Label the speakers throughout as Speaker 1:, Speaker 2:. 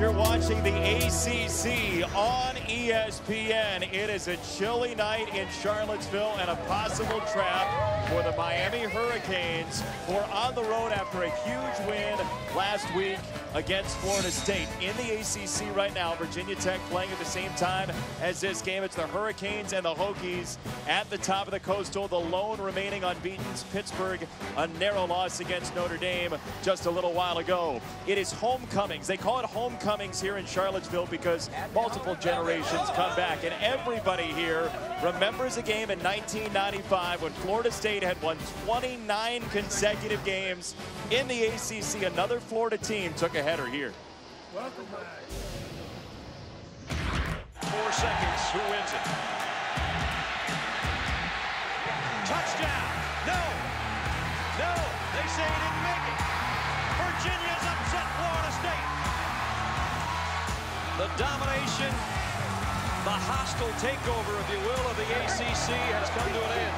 Speaker 1: you're watching the ACC on ESPN, it is a chilly night in Charlottesville and a possible trap for the Miami Hurricanes, who are on the road after a huge win last week against Florida State. In the ACC right now, Virginia Tech playing at the same time as this game. It's the Hurricanes and the Hokies at the top of the Coastal. The lone remaining unbeaten's Pittsburgh, a narrow loss against Notre Dame just a little while ago. It is homecomings. They call it homecomings here in Charlottesville because multiple generations come back, and everybody here remembers a game in 1995 when Florida State had won 29 consecutive games in the ACC. Another Florida team took a header here.
Speaker 2: Welcome back.
Speaker 3: 4 seconds. Who wins it? Touchdown. No. No. They say he didn't make it. Virginia's upset Florida State. The domination, the hostile takeover, if you will, of the ACC has come to an end.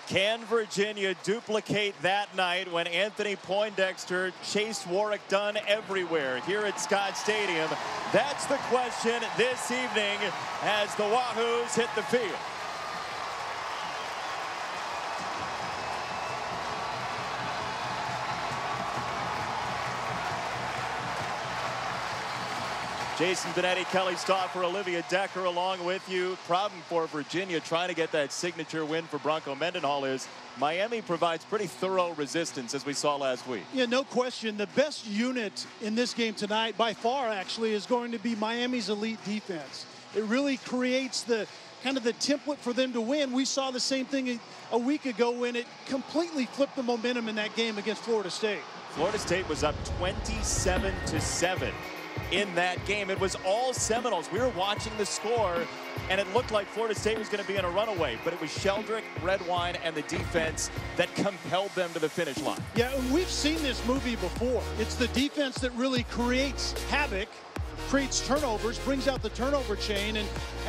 Speaker 1: Can Virginia duplicate that night when Anthony Poindexter chased Warwick Dunn everywhere here at Scott Stadium? That's the question this evening as the Wahoos hit the field. Jason Benetti, Kelly Stauffer, Olivia Decker along with you. Problem for Virginia trying to get that signature win for Bronco Mendenhall is Miami provides pretty thorough resistance, as we saw last week.
Speaker 2: Yeah, no question. The best unit in this game tonight, by far actually, is going to be Miami's elite defense. It really creates the kind of the template for them to win. We saw the same thing a week ago when it completely flipped the momentum in that game against Florida State.
Speaker 1: Florida State was up 27-7. In that game. It was all Seminoles. We were watching the score, and it looked like Florida State was going to be in a runaway, but it was Sheldrick, Redwine, and the defense that compelled them to the finish line.
Speaker 2: Yeah, and we've seen this movie before. It's the defense that really creates havoc, creates turnovers, brings out the turnover chain,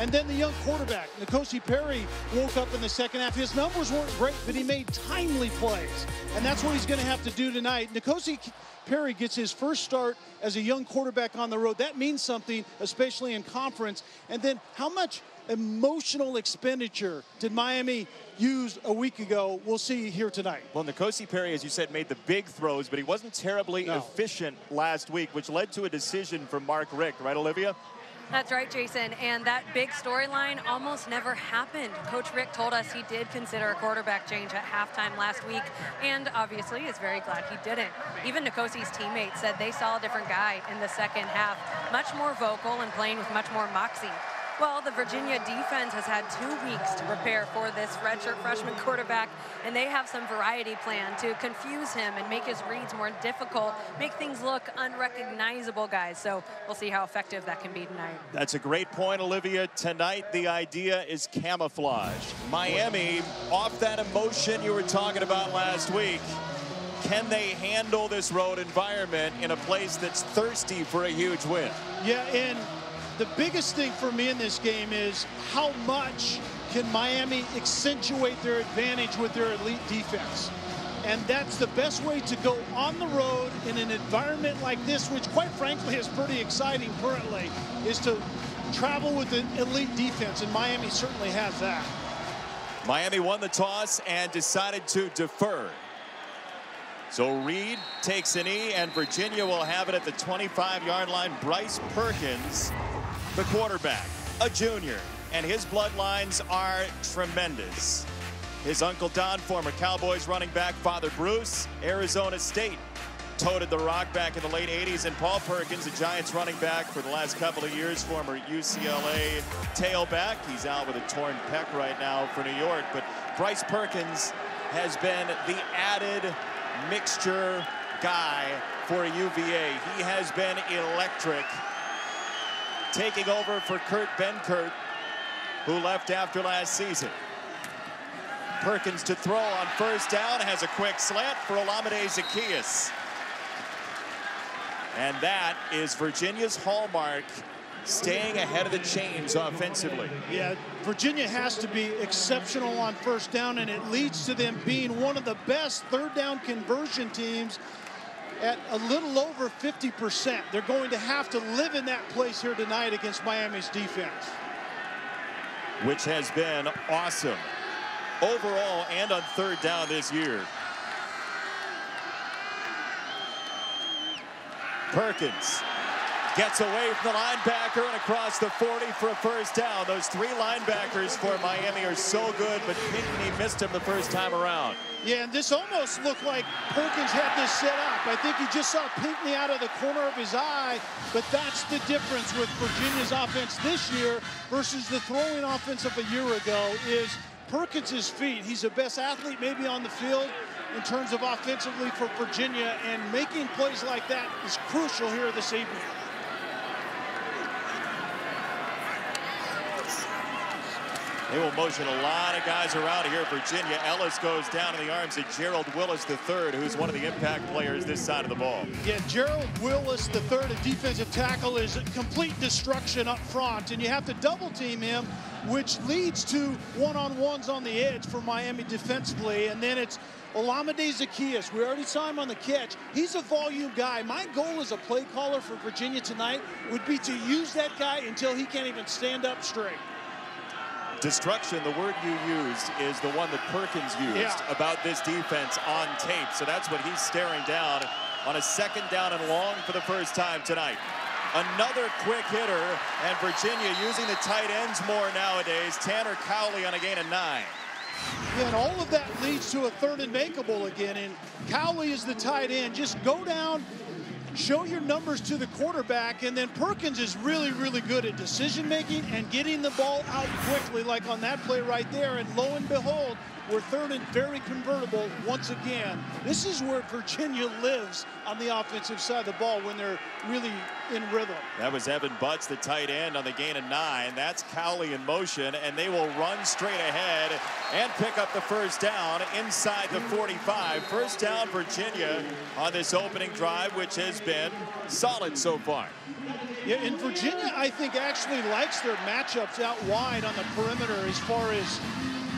Speaker 2: and then the young quarterback, N'Kosi Perry, woke up in the second half. His numbers weren't great, but he made timely plays, and that's what he's going to have to do tonight. N'Kosi Perry gets his first start as a young quarterback on the road. That means something, especially in conference. And then how much emotional expenditure did Miami use a week ago? We'll see here tonight.
Speaker 1: Well, N'Kosi Perry, as you said, made the big throws, but he wasn't terribly efficient last week, which led to a decision from Mark Richt, right, Olivia?
Speaker 4: That's right, Jason, and that big storyline almost never happened. Coach Rick told us he did consider a quarterback change at halftime last week, and obviously is very glad he didn't. Even N'Kosi's teammates said they saw a different guy in the second half, much more vocal and playing with much more moxie. Well, the Virginia defense has had 2 weeks to prepare for this redshirt freshman quarterback, and they have some variety planned to confuse him and make his reads more difficult, make things look unrecognizable, guys. So we'll see how effective that can be tonight.
Speaker 1: That's a great point, Olivia. Tonight, the idea is camouflage. Miami, off that emotion you were talking about last week, can they handle this road environment in a place that's thirsty for a huge win?
Speaker 2: Yeah, and the biggest thing for me in this game is how much can Miami accentuate their advantage with their elite defense. And that's the best way to go on the road in an environment like this, which quite frankly is pretty exciting currently, is to travel with an elite defense, and Miami certainly has that.
Speaker 1: Miami won the toss and decided to defer. So Reed takes a knee, and Virginia will have it at the 25-yard line. Bryce Perkins, the quarterback, a junior, and his bloodlines are tremendous. His Uncle Don, former Cowboys running back, Father Bruce, Arizona State, toted the rock back in the late 80s, and Paul Perkins, a Giants running back for the last couple of years, former UCLA tailback. He's out with a torn pec right now for New York, but Bryce Perkins has been the added mixture guy for UVA. He has been electric, taking over for Kurt Benkert, who left after last season. Perkins to throw on first down, has a quick slant for Olamide Zaccheaus. And that is Virginia's hallmark, staying ahead of the chains offensively.
Speaker 2: Yeah, Virginia has to be exceptional on first down, and it leads to them being one of the best third down conversion teams at a little over 50%. They're going to have to live in that place here tonight against Miami's defense,
Speaker 1: which has been awesome overall and on third down this year. Perkins gets away from the linebacker and across the 40 for a first down. Those three linebackers for Miami are so good, but Pinckney missed him the first time around.
Speaker 2: Yeah, and this almost looked like Perkins had this set up. I think he just saw Pinckney out of the corner of his eye, but that's the difference with Virginia's offense this year versus the throwing offense of a year ago is Perkins' feet. He's the best athlete maybe on the field in terms of offensively for Virginia, and making plays like that is crucial here this evening.
Speaker 1: They will motion a lot of guys around here. Virginia. Ellis goes down in the arms of Gerald Willis III, who's one of the impact players this side of the ball.
Speaker 2: Yeah, Gerald Willis III, a defensive tackle, is complete destruction up front, and you have to double team him, which leads to one-on-ones on the edge for Miami defensively. And then it's Olamide Zaccheaus. We already saw him on the catch. He's a volume guy. My goal as a play caller for Virginia tonight would be to use that guy until he can't even stand up straight.
Speaker 1: Destruction, the word you used, is the one that Perkins used about this defense on tape. So that's what he's staring down on a second down and long for the first time tonight. Another quick hitter, and Virginia using the tight ends more nowadays. Tanner Cowley on a gain of 9.
Speaker 2: Yeah, and all of that leads to a third and makeable again, and Cowley is the tight end. Just go down, show your numbers to the quarterback, and then Perkins is really, really good at decision-making and getting the ball out quickly, like on that play right there, and lo and behold, we're third and very convertible once again. This is where Virginia lives on the offensive side of the ball when they're really in rhythm.
Speaker 1: That was Evan Butts, the tight end, on the gain of 9. That's Cowley in motion, and they will run straight ahead and pick up the first down inside the 45. First down, Virginia, on this opening drive, which has been solid so far.
Speaker 2: Yeah, and Virginia, I think, actually likes their matchups out wide on the perimeter as far as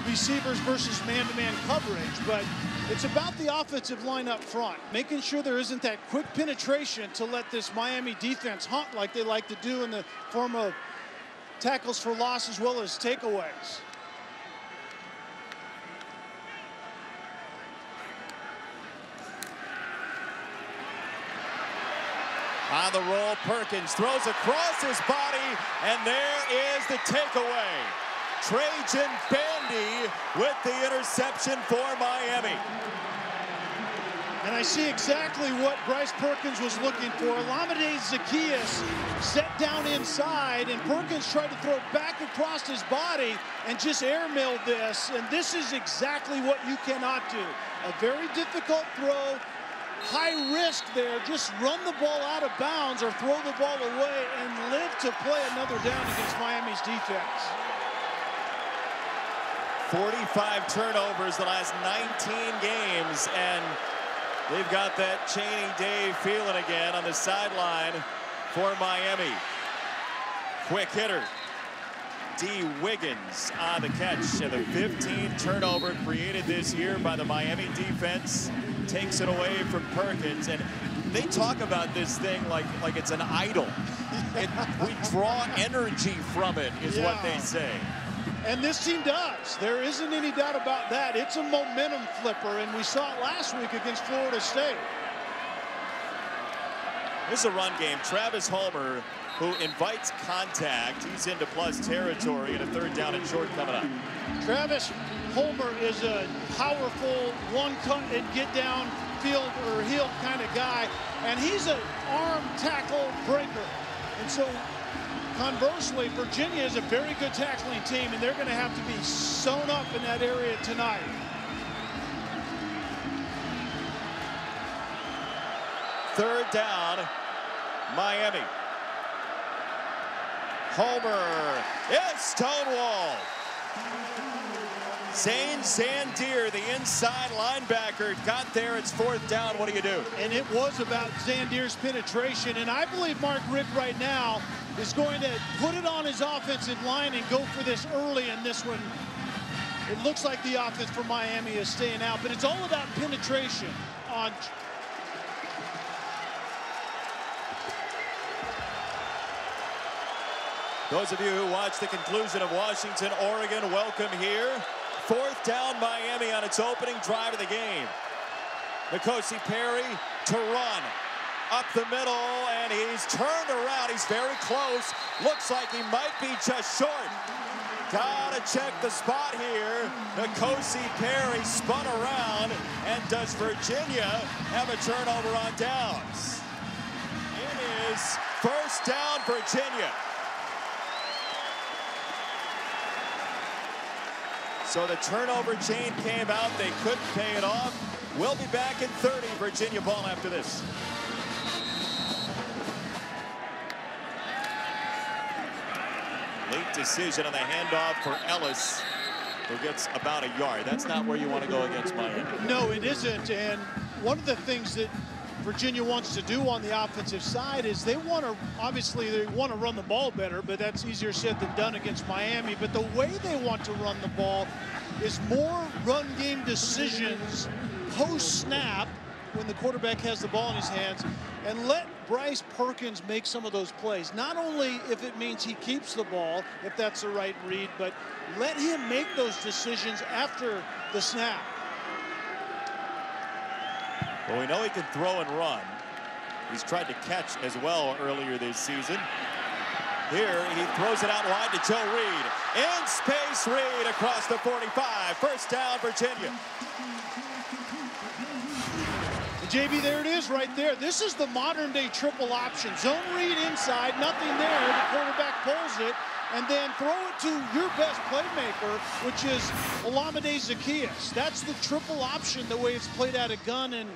Speaker 2: receivers versus man-to-man coverage, but it's about the offensive line up front, making sure there isn't that quick penetration to let this Miami defense hunt like they like to do in the form of tackles for loss as well as takeaways.
Speaker 1: On the roll, Perkins throws across his body, and there is the takeaway. Trajan Bandy with the interception for Miami.
Speaker 2: And I see exactly what Bryce Perkins was looking for. Olamide Zaccheaus set down inside, and Perkins tried to throw it back across his body and just airmailed this. And this is exactly what you cannot do. A very difficult throw, high risk there. Just run the ball out of bounds or throw the ball away and live to play another down against Miami's defense.
Speaker 1: 45 turnovers the last 19 games, and they've got that Chaney Day feeling again on the sideline for Miami. Quick hitter, D. Wiggins on the catch, and the 15th turnover created this year by the Miami defense takes it away from Perkins. And they talk about this thing like it's an idol. We draw energy from it, is what they say.
Speaker 2: And this team does. There isn't any doubt about that. It's a momentum flipper, and we saw it last week against Florida State.
Speaker 1: This is a run game. Travis Homer, who invites contact. He's into plus territory, and a third down and short coming up.
Speaker 2: Travis Homer is a powerful one-cut and get-down field or heel kind of guy, and he's an arm tackle breaker. And so conversely, Virginia is a very good tackling team, and they're going to have to be sewn up in that area tonight.
Speaker 1: Third down, Miami. Homer is stonewalled. Zane Zandier, the inside linebacker, got there. It's fourth down. What do you do?
Speaker 2: And it was about Zandier's penetration. And I believe Mark Richt right now is going to put it on his offensive line and go for this early, and this one, it looks like the offense for Miami is staying out, but it's all about penetration on.
Speaker 1: Those of you who watched the conclusion of Washington, Oregon, welcome here. 4th down Miami on its opening drive of the game. N'Kosi Perry to run up the middle, and he's turned around. He's very close. Looks like he might be just short. Gotta check the spot here. N'Kosi Perry spun around, and does Virginia have a turnover on downs? It is 1st down Virginia. So the turnover chain came out. They couldn't pay it off. We'll be back in 30. Virginia ball after this. Late decision on the handoff for Ellis, who gets about a yard. That's not where you want to go against Miami.
Speaker 2: No, it isn't. And one of the things that Virginia wants to do on the offensive side is they want to, obviously they want to run the ball better, but that's easier said than done against Miami. But the way they want to run the ball is more run game decisions post snap when the quarterback has the ball in his hands, and let Bryce Perkins make some of those plays. Not only if it means he keeps the ball, if that's the right read, but let him make those decisions after the snap.
Speaker 1: Well, we know he can throw and run. He's tried to catch as well earlier this season. Here, he throws it out wide to Joe Reed. In space, Reed across the 45. 1st down, Virginia.
Speaker 2: JB, there it is right there. This is the modern day triple option. Zone read inside, nothing there. The quarterback pulls it, and then throw it to your best playmaker, which is Olamide Zaccheaus. That's the triple option, the way it's played out of gun, and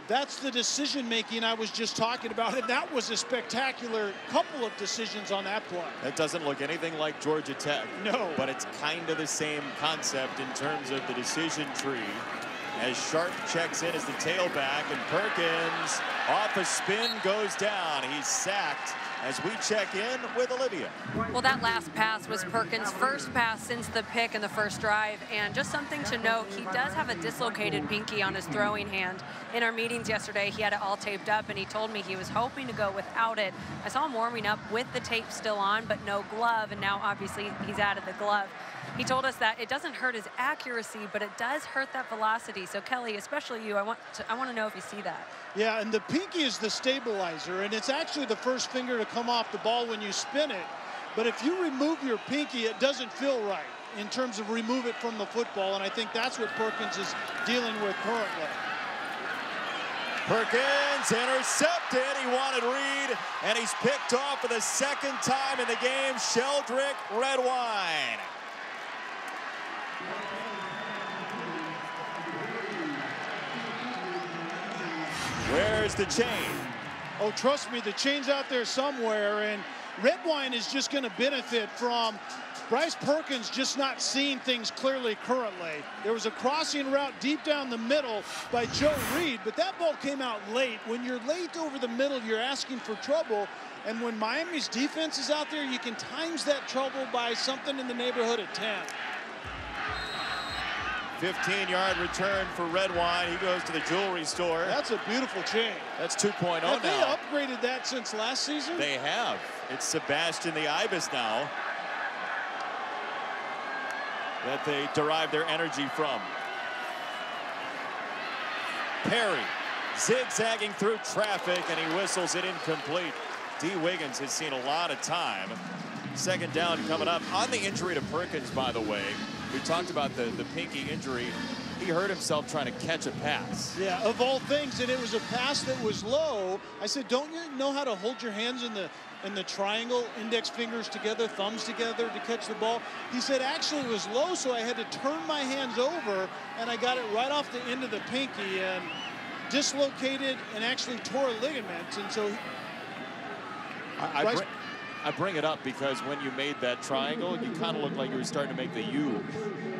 Speaker 2: that's the decision making I was just talking about. And that was a spectacular couple of decisions on that play.
Speaker 1: That doesn't look anything like Georgia Tech.
Speaker 2: No.
Speaker 1: But it's kind of the same concept in terms of the decision tree. As Sharp checks in as the tailback, and Perkins off a spin goes down. He's sacked as we check in with Olivia.
Speaker 4: Well, that last pass was Perkins' first pass since the pick in the first drive, and just something to note, he does have a dislocated pinky on his throwing hand. In our meetings yesterday, he had it all taped up, and he told me he was hoping to go without it. I saw him warming up with the tape still on, but no glove, and now obviously he's added the glove. He told us that it doesn't hurt his accuracy, but it does hurt that velocity. So Kelly, especially you, I want to know if you see that.
Speaker 2: Yeah, and the pinky is the stabilizer, and it's actually the first finger to come off the ball when you spin it. But if you remove your pinky, it doesn't feel right in terms of remove it from the football, and I think that's what Perkins is dealing with currently.
Speaker 1: Perkins intercepted. He wanted Reed, and he's picked off for the 2nd time in the game. Sheldrick Redwine. Where's the chain?
Speaker 2: Oh, trust me, the chain's out there somewhere, and Redwine is just going to benefit from Bryce Perkins just not seeing things clearly currently. There was a crossing route deep down the middle by Joe Reed, but that ball came out late. When you're late over the middle, you're asking for trouble, and when Miami's defense is out there, you can times that trouble by something in the neighborhood of 10.
Speaker 1: 15-yard return for Redwine. He goes to the jewelry store.
Speaker 2: That's a beautiful chain.
Speaker 1: That's 2.0 now.
Speaker 2: Have they upgraded that since last season?
Speaker 1: They have. It's Sebastian the Ibis now that they derive their energy from. Perry zigzagging through traffic, and he whistles it incomplete. D. Wiggins has seen a lot of time. 2nd down coming up. On the injury to Perkins, by the way, we talked about the pinky injury. He hurt himself trying to catch a pass.
Speaker 2: Yeah, of all things, and it was a pass that was low. I said, don't you know how to hold your hands in the triangle, index fingers together, thumbs together to catch the ball? He said, actually, it was low, so I had to turn my hands over, and I got it right off the end of the pinky and dislocated and actually tore a ligament. And so
Speaker 1: I bring it up because when you made that triangle, you kind of looked like you were starting to make the U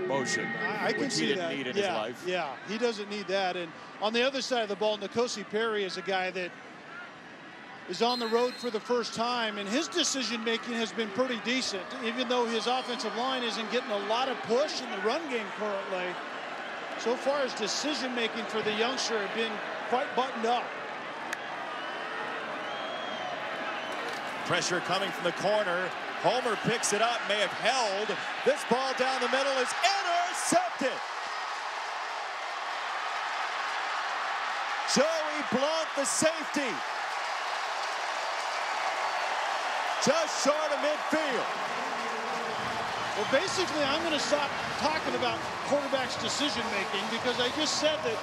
Speaker 1: motion,
Speaker 2: I can see
Speaker 1: he didn't
Speaker 2: that.
Speaker 1: need in his life.
Speaker 2: Yeah, he doesn't need that. And on the other side of the ball, N'Kosi Perry is a guy that is on the road for the first time, and his decision-making has been pretty decent, even though his offensive line isn't getting a lot of push in the run game currently. So far, his decision-making for the youngster has been quite buttoned up.
Speaker 1: Pressure coming from the corner. Homer picks it up, may have held. This ball down the middle is intercepted. Joey Blunt, the safety. Just short of midfield.
Speaker 2: Well, basically, I'm going to stop talking about quarterback's decision-making because I just said that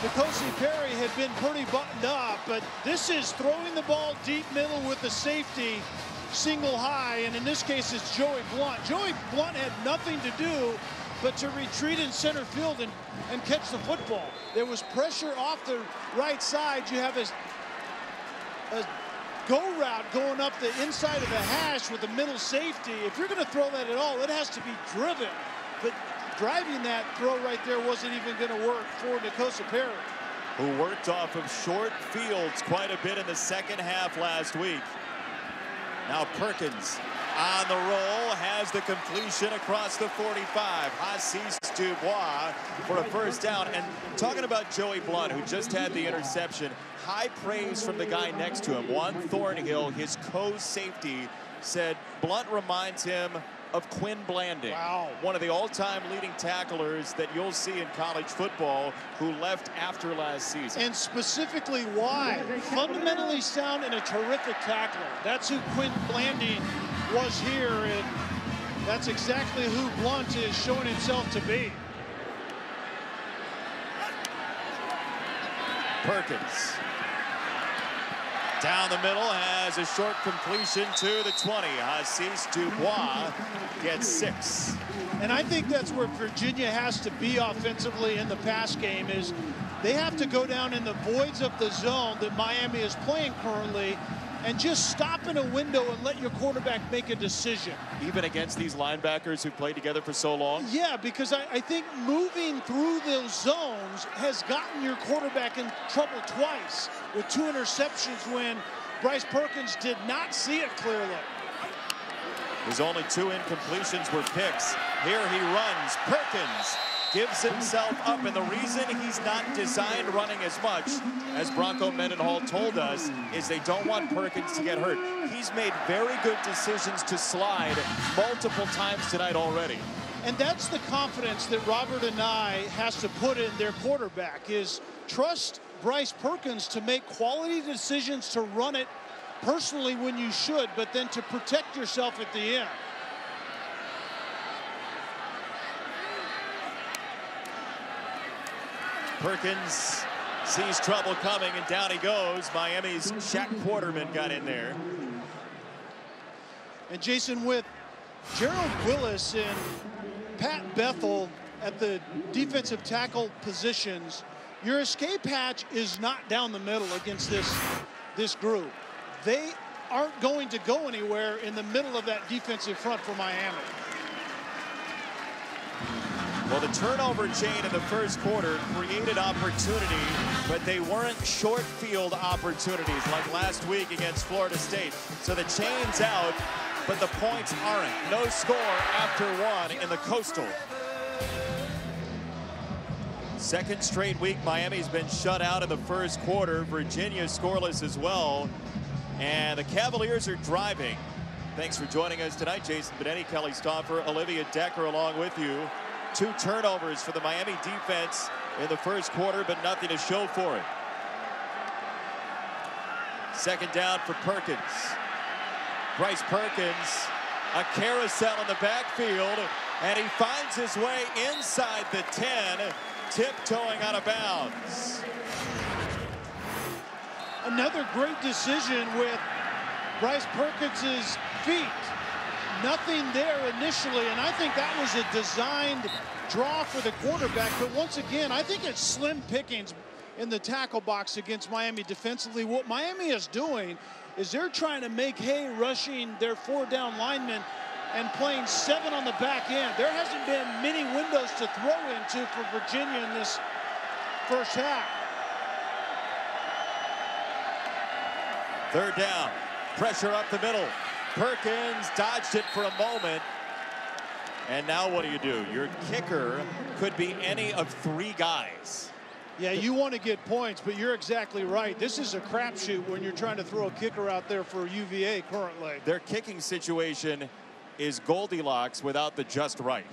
Speaker 2: N'Kosi Perry had been pretty buttoned up, but this is throwing the ball deep middle with the safety single high, and in this case, it's Joey Blunt. Joey Blunt had nothing to do but to retreat in center field and catch the football. There was pressure off the right side. You have a go route going up the inside of the hash with the middle safety. If you're going to throw that at all, it has to be driven. But driving that throw right there wasn't even going to work for N'Kosi Perry,
Speaker 1: who worked off of short fields quite a bit in the second half last week. Now Perkins on the roll, has the completion across the 45. Hassis Dubois for a first down. And talking about Joey Blunt, who just had the interception, high praise from the guy next to him. Juan Thornhill, his co-safety, said Blunt reminds him of Quinn Blanding.
Speaker 2: Wow.
Speaker 1: One of the all-time leading tacklers that you'll see in college football, who left after last season.
Speaker 2: And specifically why? Fundamentally sound and a terrific tackler. That's who Quinn Blanding was here, and that's exactly who Blunt is showing himself to be.
Speaker 1: Perkins. Down the middle, has a short completion to the 20. Hassis Dubois gets 6.
Speaker 2: And I think that's where Virginia has to be offensively in the pass game, is they have to go down in the voids of the zone that Miami is playing currently and just stop in a window and let your quarterback make a decision.
Speaker 1: Even against these linebackers who played together for so long?
Speaker 2: Yeah, because I think moving through those zones has gotten your quarterback in trouble twice, with 2 interceptions when Bryce Perkins did not see it clearly.
Speaker 1: His only 2 incompletions were picks. Here he runs. Perkins gives himself up, and the reason he's not designed running as much, as Bronco Mendenhall told us, is they don't want Perkins to get hurt. He's made very good decisions to slide multiple times tonight already.
Speaker 2: And that's the confidence that Robert Anae has to put in their quarterback, is trust Bryce Perkins to make quality decisions, to run it personally when you should, but then to protect yourself at the end.
Speaker 1: Perkins sees trouble coming, and down he goes. Miami's Shaq Quarterman got in there.
Speaker 2: And Jason, with Gerald Willis and Pat Bethel at the defensive tackle positions, your escape hatch is not down the middle against this group. They aren't going to go anywhere in the middle of that defensive front for Miami.
Speaker 1: Well, the turnover chain in the first quarter created opportunity, but they weren't short field opportunities like last week against Florida State. So the chain's out, but the points aren't. No score after 1 in the Coastal. Second straight week, Miami's been shut out in the first quarter. Virginia scoreless as well. And the Cavaliers are driving. Thanks for joining us tonight. Jason Benetti, Kelly Stauffer, Olivia Decker along with you. 2 turnovers for the Miami defense in the first quarter, but nothing to show for it. Second down for Perkins. Bryce Perkins, a carousel in the backfield, and he finds his way inside the 10, tiptoeing out of bounds.
Speaker 2: Another great decision with Bryce Perkins's feet. Nothing there initially, and I think that was a designed draw for the quarterback. But once again, I think it's slim pickings in the tackle box against Miami defensively. What Miami is doing is they're trying to make hay rushing their 4-down linemen and playing 7 on the back end. There hasn't been many windows to throw into for Virginia in this first half.
Speaker 1: Third down. Pressure up the middle. Perkins dodged it for a moment. And now what do? Your kicker could be any of 3 guys.
Speaker 2: Yeah, you want to get points, but you're exactly right. This is a crapshoot when you're trying to throw a kicker out there for UVA currently.
Speaker 1: Their kicking situation is Goldilocks without the just right.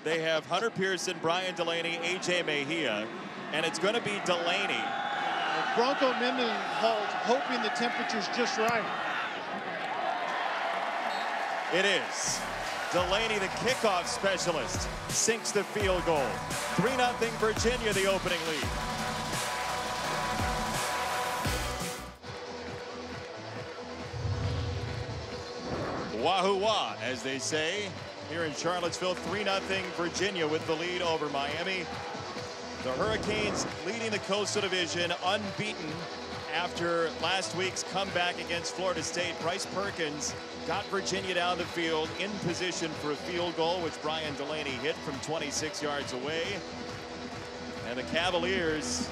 Speaker 1: They have Hunter Pearson, Brian Delaney, A.J. Mejia, and it's going to be Delaney.
Speaker 2: Bronco Mendenhall hoping the temperature's just right.
Speaker 1: It is. Delaney, the kickoff specialist, sinks the field goal. 3-0 Virginia, the opening lead. Wahoo wah, as they say here in Charlottesville. 3-0 Virginia with the lead over Miami. The Hurricanes leading the Coastal Division, unbeaten after last week's comeback against Florida State. Bryce Perkins got Virginia down the field in position for a field goal, which Brian Delaney hit from 26 yards away. And the Cavaliers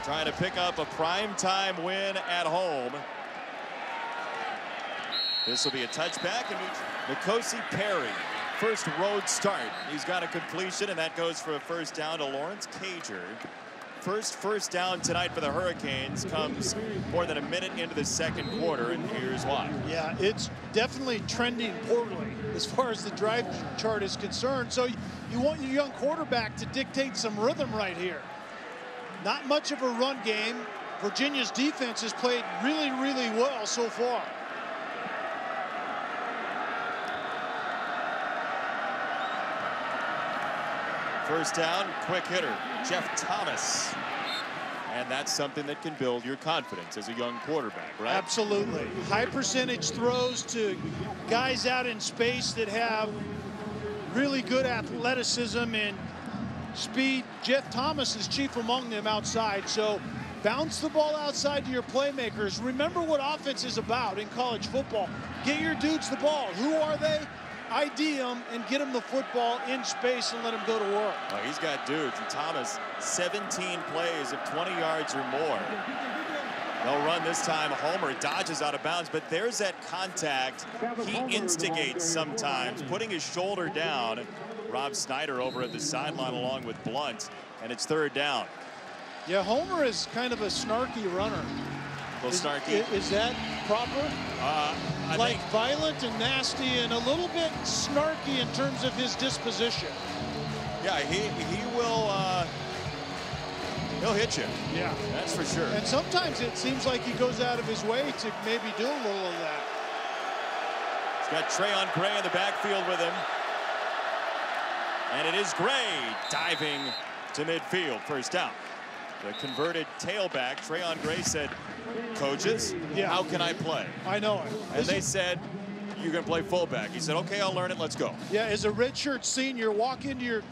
Speaker 1: trying to pick up a primetime win at home. This will be a touchback. And N'Kosi Perry, first road start. He's got a completion, and that goes for a first down to Lawrence Cager. First down tonight for the Hurricanes comes more than a minute into the second quarter, and here's why.
Speaker 2: Yeah, it's definitely trending poorly as far as the drive chart is concerned. So you want your young quarterback to dictate some rhythm right here. Not much of a run game. Virginia's defense has played really, really well so far.
Speaker 1: First down, quick hitter, Jeff Thomas. And that's something that can build your confidence as a young quarterback, right?
Speaker 2: Absolutely. High percentage throws to guys out in space that have really good athleticism and speed. Jeff Thomas is chief among them outside. So bounce the ball outside to your playmakers. Remember what offense is about in college football. Get your dudes the ball. Who are they? ID them and get him the football in space and let him go to work.
Speaker 1: Oh, he's got dudes. And Thomas, 17 plays of 20 yards or more. They'll run this time. Homer dodges out of bounds, but there's that contact he instigates sometimes, putting his shoulder down. Rob Snyder over at the sideline along with Blunt, and it's third down.
Speaker 2: Yeah, Homer is kind of a snarky runner.
Speaker 1: Snarky.
Speaker 2: Is that proper? Like violent and nasty and a little bit snarky in terms of his disposition.
Speaker 1: Yeah, he will he'll hit you.
Speaker 2: Yeah,
Speaker 1: that's for sure.
Speaker 2: And sometimes it seems like he goes out of his way to maybe do a little of that.
Speaker 1: He's got Trayon Gray in the backfield with him. And it is Gray diving to midfield. First down. The converted tailback, Trayon Gray, said, coaches, how can I play?
Speaker 2: I know it.
Speaker 1: And they said, you're going to play fullback. He said, okay, I'll learn it. Let's go.
Speaker 2: Yeah, as a redshirt senior, walk into your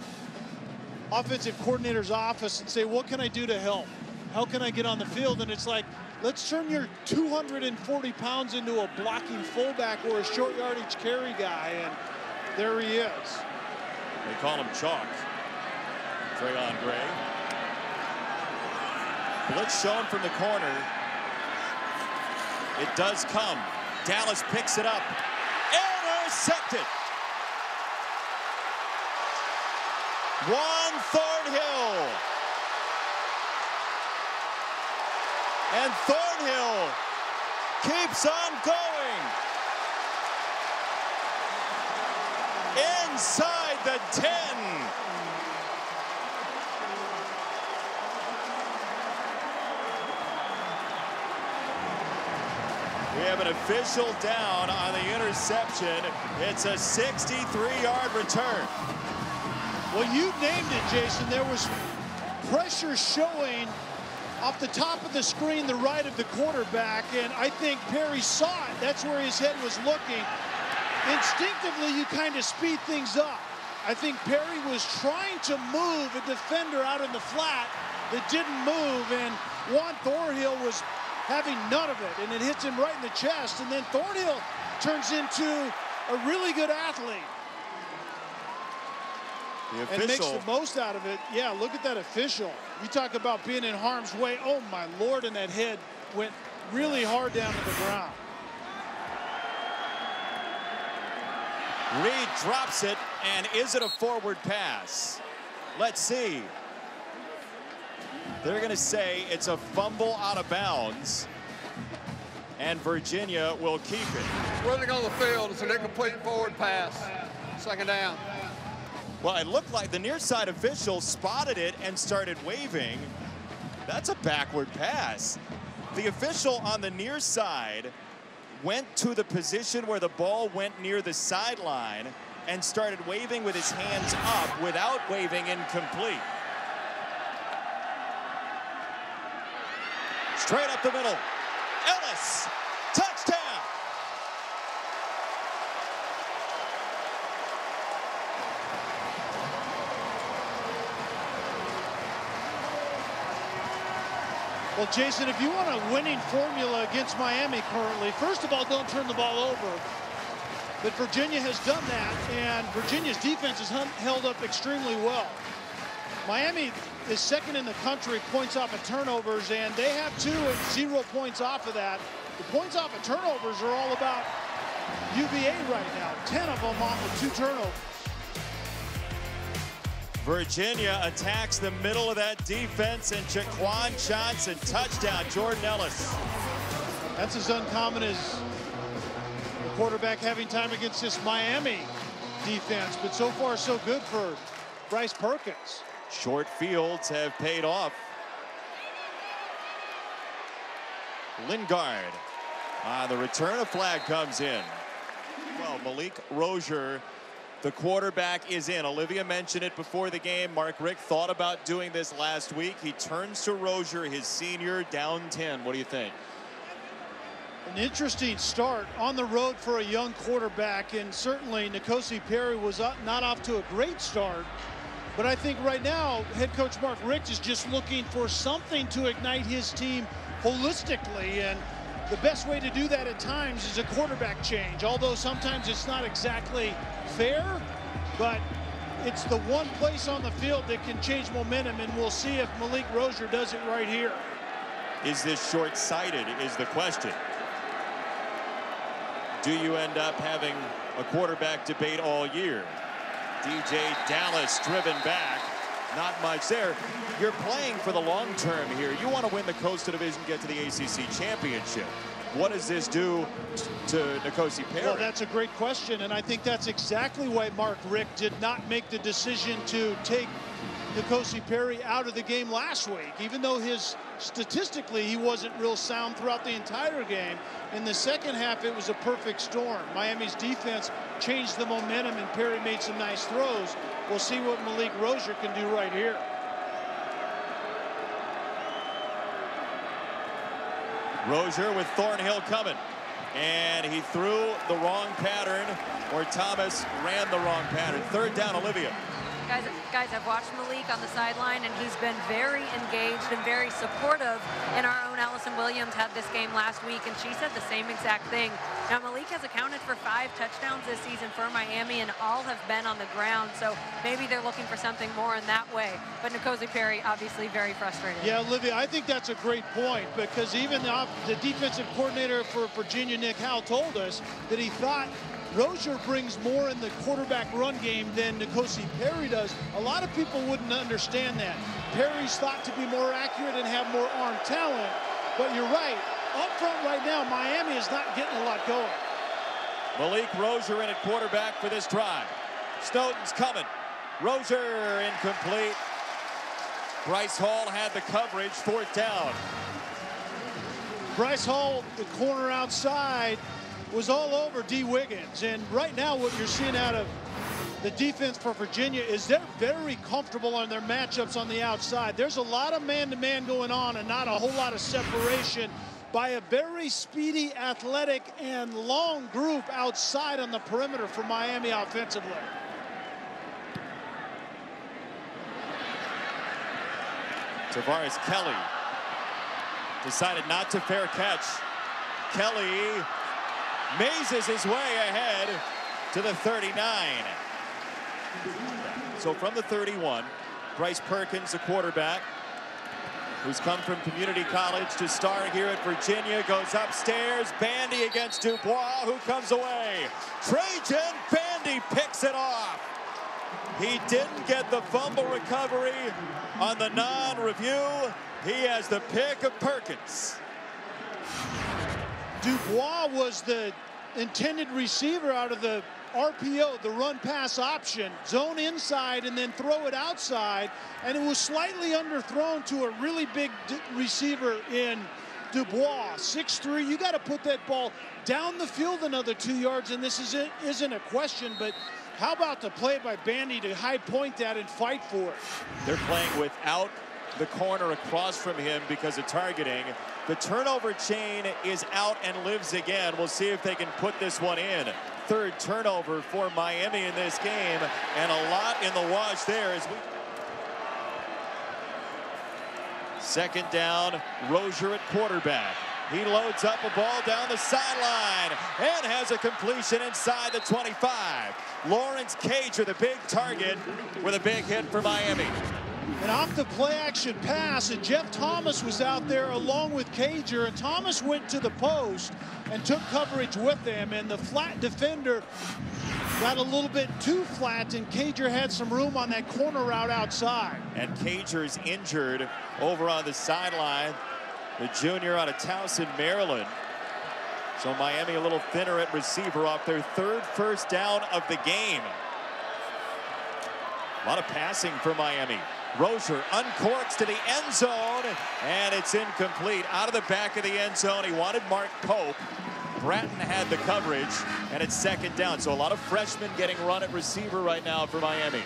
Speaker 2: offensive coordinator's office and say, what can I do to help? How can I get on the field? And it's like, let's turn your 240 pounds into a blocking fullback or a short yardage carry guy. And there he is.
Speaker 1: They call him Chalk. Trayon Gray. Blitz shown from the corner. It does come. Dallas picks it up. Intercepted. Juan Thornhill. And Thornhill keeps on going. Inside the 10. We have an official down on the interception. It's a 63-yard return.
Speaker 2: Well, you named it, Jason. There was pressure showing off the top of the screen, the right of the quarterback, and I think Perry saw it. That's where his head was looking. Instinctively, you kind of speed things up. I think Perry was trying to move a defender out in the flat that didn't move, and Juan Thornhill was having none of it, and it hits him right in the chest, and then Thornhill turns into a really good athlete and makes the most out of it. Yeah, look at that official. You talk about being in harm's way. Oh, my Lord, and that head went really hard down to the ground.
Speaker 1: Reed drops it, and is it a forward pass? Let's see. They're going to say it's a fumble out of bounds, and Virginia will keep it.
Speaker 5: Running on the field, it's an incomplete forward pass. Second down.
Speaker 1: Well, it looked like the near side official spotted it and started waving. That's a backward pass. The official on the near side went to the position where the ball went near the sideline and started waving with his hands up without waving incomplete. Straight up the middle. Ellis, touchdown!
Speaker 2: Well, Jason, if you want a winning formula against Miami currently, first of all, don't turn the ball over. But Virginia has done that, and Virginia's defense has held up extremely well. Miami is second in the country points off of turnovers, and they have 2 and 0 points off of that. The points off of turnovers are all about UVA right now, 10 of them off of 2 turnovers.
Speaker 1: Virginia attacks the middle of that defense, and Jaquan Johnson, touchdown, Jordan Ellis.
Speaker 2: That's as uncommon as the quarterback having time against this Miami defense, but so far so good for Bryce Perkins.
Speaker 1: Short fields have paid off. Lingard on the return, a flag comes in. Well, Malik Rozier, the quarterback, is in. Olivia mentioned it before the game. Mark Richt thought about doing this last week. He turns to Rozier, his senior, down 10. What do you think?
Speaker 2: An interesting start on the road for a young quarterback, and certainly N'Kosi Perry was not off to a great start. But I think right now, head coach Mark Richt is just looking for something to ignite his team holistically, and the best way to do that at times is a quarterback change, although sometimes it's not exactly fair, but it's the one place on the field that can change momentum, and we'll see if Malik Rozier does it right here.
Speaker 1: Is this short-sighted is the question. Do you end up having a quarterback debate all year? DJ Dallas driven back. Not much there. You're playing for the long term here. You want to win the Coastal Division, get to the ACC Championship. What does this do to N'Kosi Perry?
Speaker 2: Well, that's a great question, and I think that's exactly why Mark Richt did not make the decision to take N'Kosi Perry out of the game last week. Even though statistically he wasn't real sound throughout the entire game, in the second half it was a perfect storm. Miami's defense changed the momentum, and Perry made some nice throws. We'll see what Malik Rozier can do right here.
Speaker 1: Rozier with Thornhill coming, and he threw the wrong pattern, or Thomas ran the wrong pattern. Third down, Olivia.
Speaker 4: Guys, I've watched Malik on the sideline, and he's been very engaged and very supportive. And our own Allison Williams had this game last week, and she said the same exact thing. Now, Malik has accounted for 5 touchdowns this season for Miami, and all have been on the ground. So maybe they're looking for something more in that way. But N'Kosi Perry, obviously very frustrated.
Speaker 2: Yeah, Olivia, I think that's a great point, because even the defensive coordinator for Virginia, Nick Howell, told us that he thought Rozier brings more in the quarterback run game than N'Kosi Perry does. A lot of people wouldn't understand that. Perry's thought to be more accurate and have more arm talent, but you're right. Up front right now, Miami is not getting a lot going.
Speaker 1: Malik Rozier in at quarterback for this drive. Snowden's coming. Rozier incomplete. Bryce Hall had the coverage, 4th down.
Speaker 2: Bryce Hall, the corner outside, was all over D. Wiggins, and right now what you're seeing out of the defense for Virginia is they're very comfortable on their matchups on the outside. There's a lot of man-to-man going on and not a whole lot of separation by a very speedy, athletic, and long group outside on the perimeter for Miami offensively.
Speaker 1: Tavares Kelly decided not to fair catch. Kelly mazes his way ahead to the 39. So from the 31, Bryce Perkins, the quarterback. who's come from community college to start here at Virginia, goes upstairs. Bandy against Dubois, who comes away. Trajan Bandy picks it off. He didn't get the fumble recovery on the non-review. He has the pick of Perkins.
Speaker 2: Dubois was the intended receiver out of the RPO, the run-pass option. Zone inside and then throw it outside. And it was slightly underthrown to a really big receiver in Dubois. 6'3", you got to put that ball down the field another 2 yards, and this isn't a question, but how about the play by Bandy to high point that and fight for it?
Speaker 1: They're playing without the corner across from him because of targeting. The turnover chain is out and lives again. We'll see if they can put this one in. Third turnover for Miami in this game, and a lot in the wash there as we... Second down, Rozier at quarterback. He loads up a ball down the sideline and has a completion inside the 25. Lawrence Cager, the big target, with a big hit for Miami.
Speaker 2: And off the play action pass, and Jeff Thomas was out there along with Cager, and Thomas went to the post and took coverage with him, and the flat defender got a little bit too flat, and Cager had some room on that corner route outside.
Speaker 1: And Cager's injured over on the sideline, the junior out of Towson, Maryland. So Miami a little thinner at receiver off their third first down of the game. A lot of passing for Miami. Rozier uncorks to the end zone, and it's incomplete. Out of the back of the end zone, he wanted Mark Pope. Bratton had the coverage, and it's second down. So a lot of freshmen getting run at receiver right now for Miami.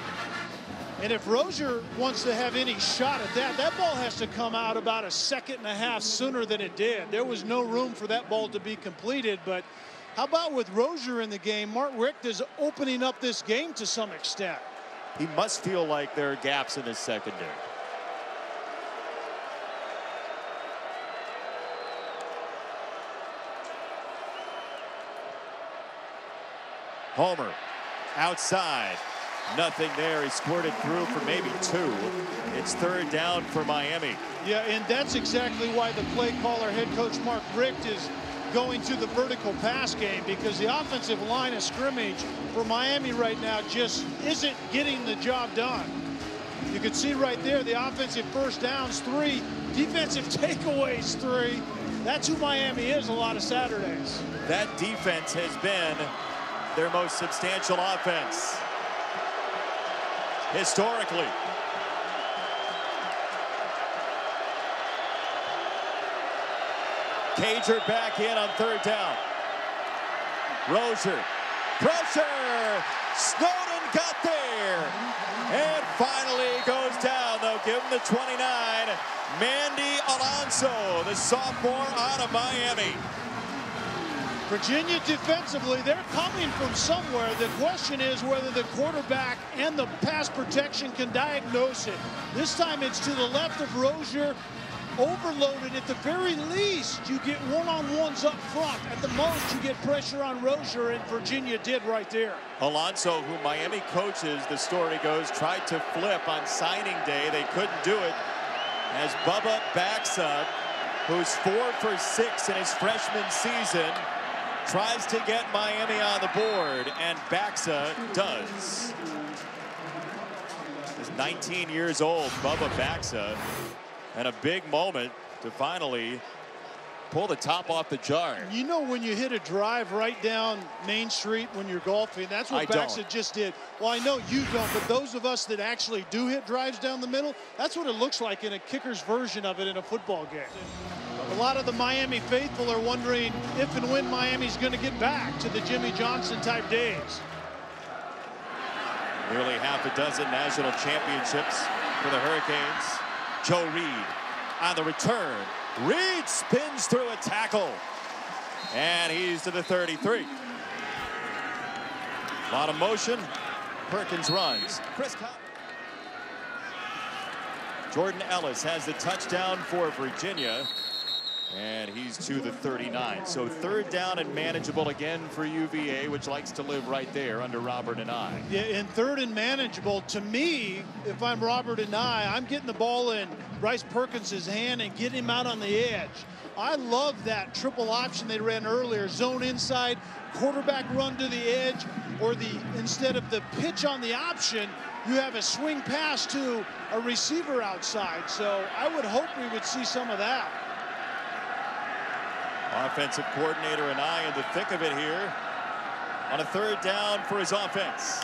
Speaker 2: And if Rozier wants to have any shot at that, that ball has to come out about a second and a half sooner than it did. There was no room for that ball to be completed. But how about with Rozier in the game? Mark Richt is opening up this game to some extent.
Speaker 1: He must feel like there are gaps in his secondary. Homer outside. Nothing there. He squirted through for maybe two. It's third down for Miami.
Speaker 2: Yeah, and that's exactly why the play caller, head coach Mark Richt, is going to the vertical pass game, because the offensive line of scrimmage for Miami right now just isn't getting the job done. You can see right there the offensive first downs 3, defensive takeaways 3. That's who Miami is a lot of Saturdays.
Speaker 1: That defense has been their most substantial offense historically. Cager back in on third down. Rozier, pressure. Snowden got there, and finally goes down. They'll give him the 29. Mandy Alonso, the sophomore out of Miami.
Speaker 2: Virginia defensively, they're coming from somewhere. The question is whether the quarterback and the pass protection can diagnose it. This time it's to the left of Rozier. Overloaded. At the very least, you get one-on-ones up front. At the most, you get pressure on Rozier, and Virginia did right there.
Speaker 1: Alonso, who Miami coaches, the story goes, tried to flip on signing day. They couldn't do it, as Bubba Baxa, who's 4 for 6 in his freshman season, tries to get Miami on the board, and Baxa does. He's 19 years old, Bubba Baxa. And a big moment to finally pull the top off the jar.
Speaker 2: You know, when you hit a drive right down Main Street when you're golfing, that's what Baxa just did. Well, I know you don't, but those of us that actually do hit drives down the middle, that's what it looks like in a kicker's version of it in a football game. A lot of the Miami faithful are wondering if and when Miami's going to get back to the Jimmy Johnson type days.
Speaker 1: Nearly half a dozen national championships for the Hurricanes. Joe Reed on the return. Reed spins through a tackle, and he's to the 33. A lot of motion. Perkins runs. Jordan Ellis has the touchdown for Virginia. And he's to the 39. So 3rd down and manageable again for UVA, which likes to live right there under Robert and I.
Speaker 2: Yeah, in 3rd and manageable, to me, if I'm Robert and I'm getting the ball in Bryce Perkins' hand and getting him out on the edge. I love that triple option they ran earlier. Zone inside, quarterback run to the edge, or instead of the pitch on the option, you have a swing pass to a receiver outside. So I would hope we would see some of that.
Speaker 1: Offensive coordinator and I in the thick of it here on a 3rd down for his offense.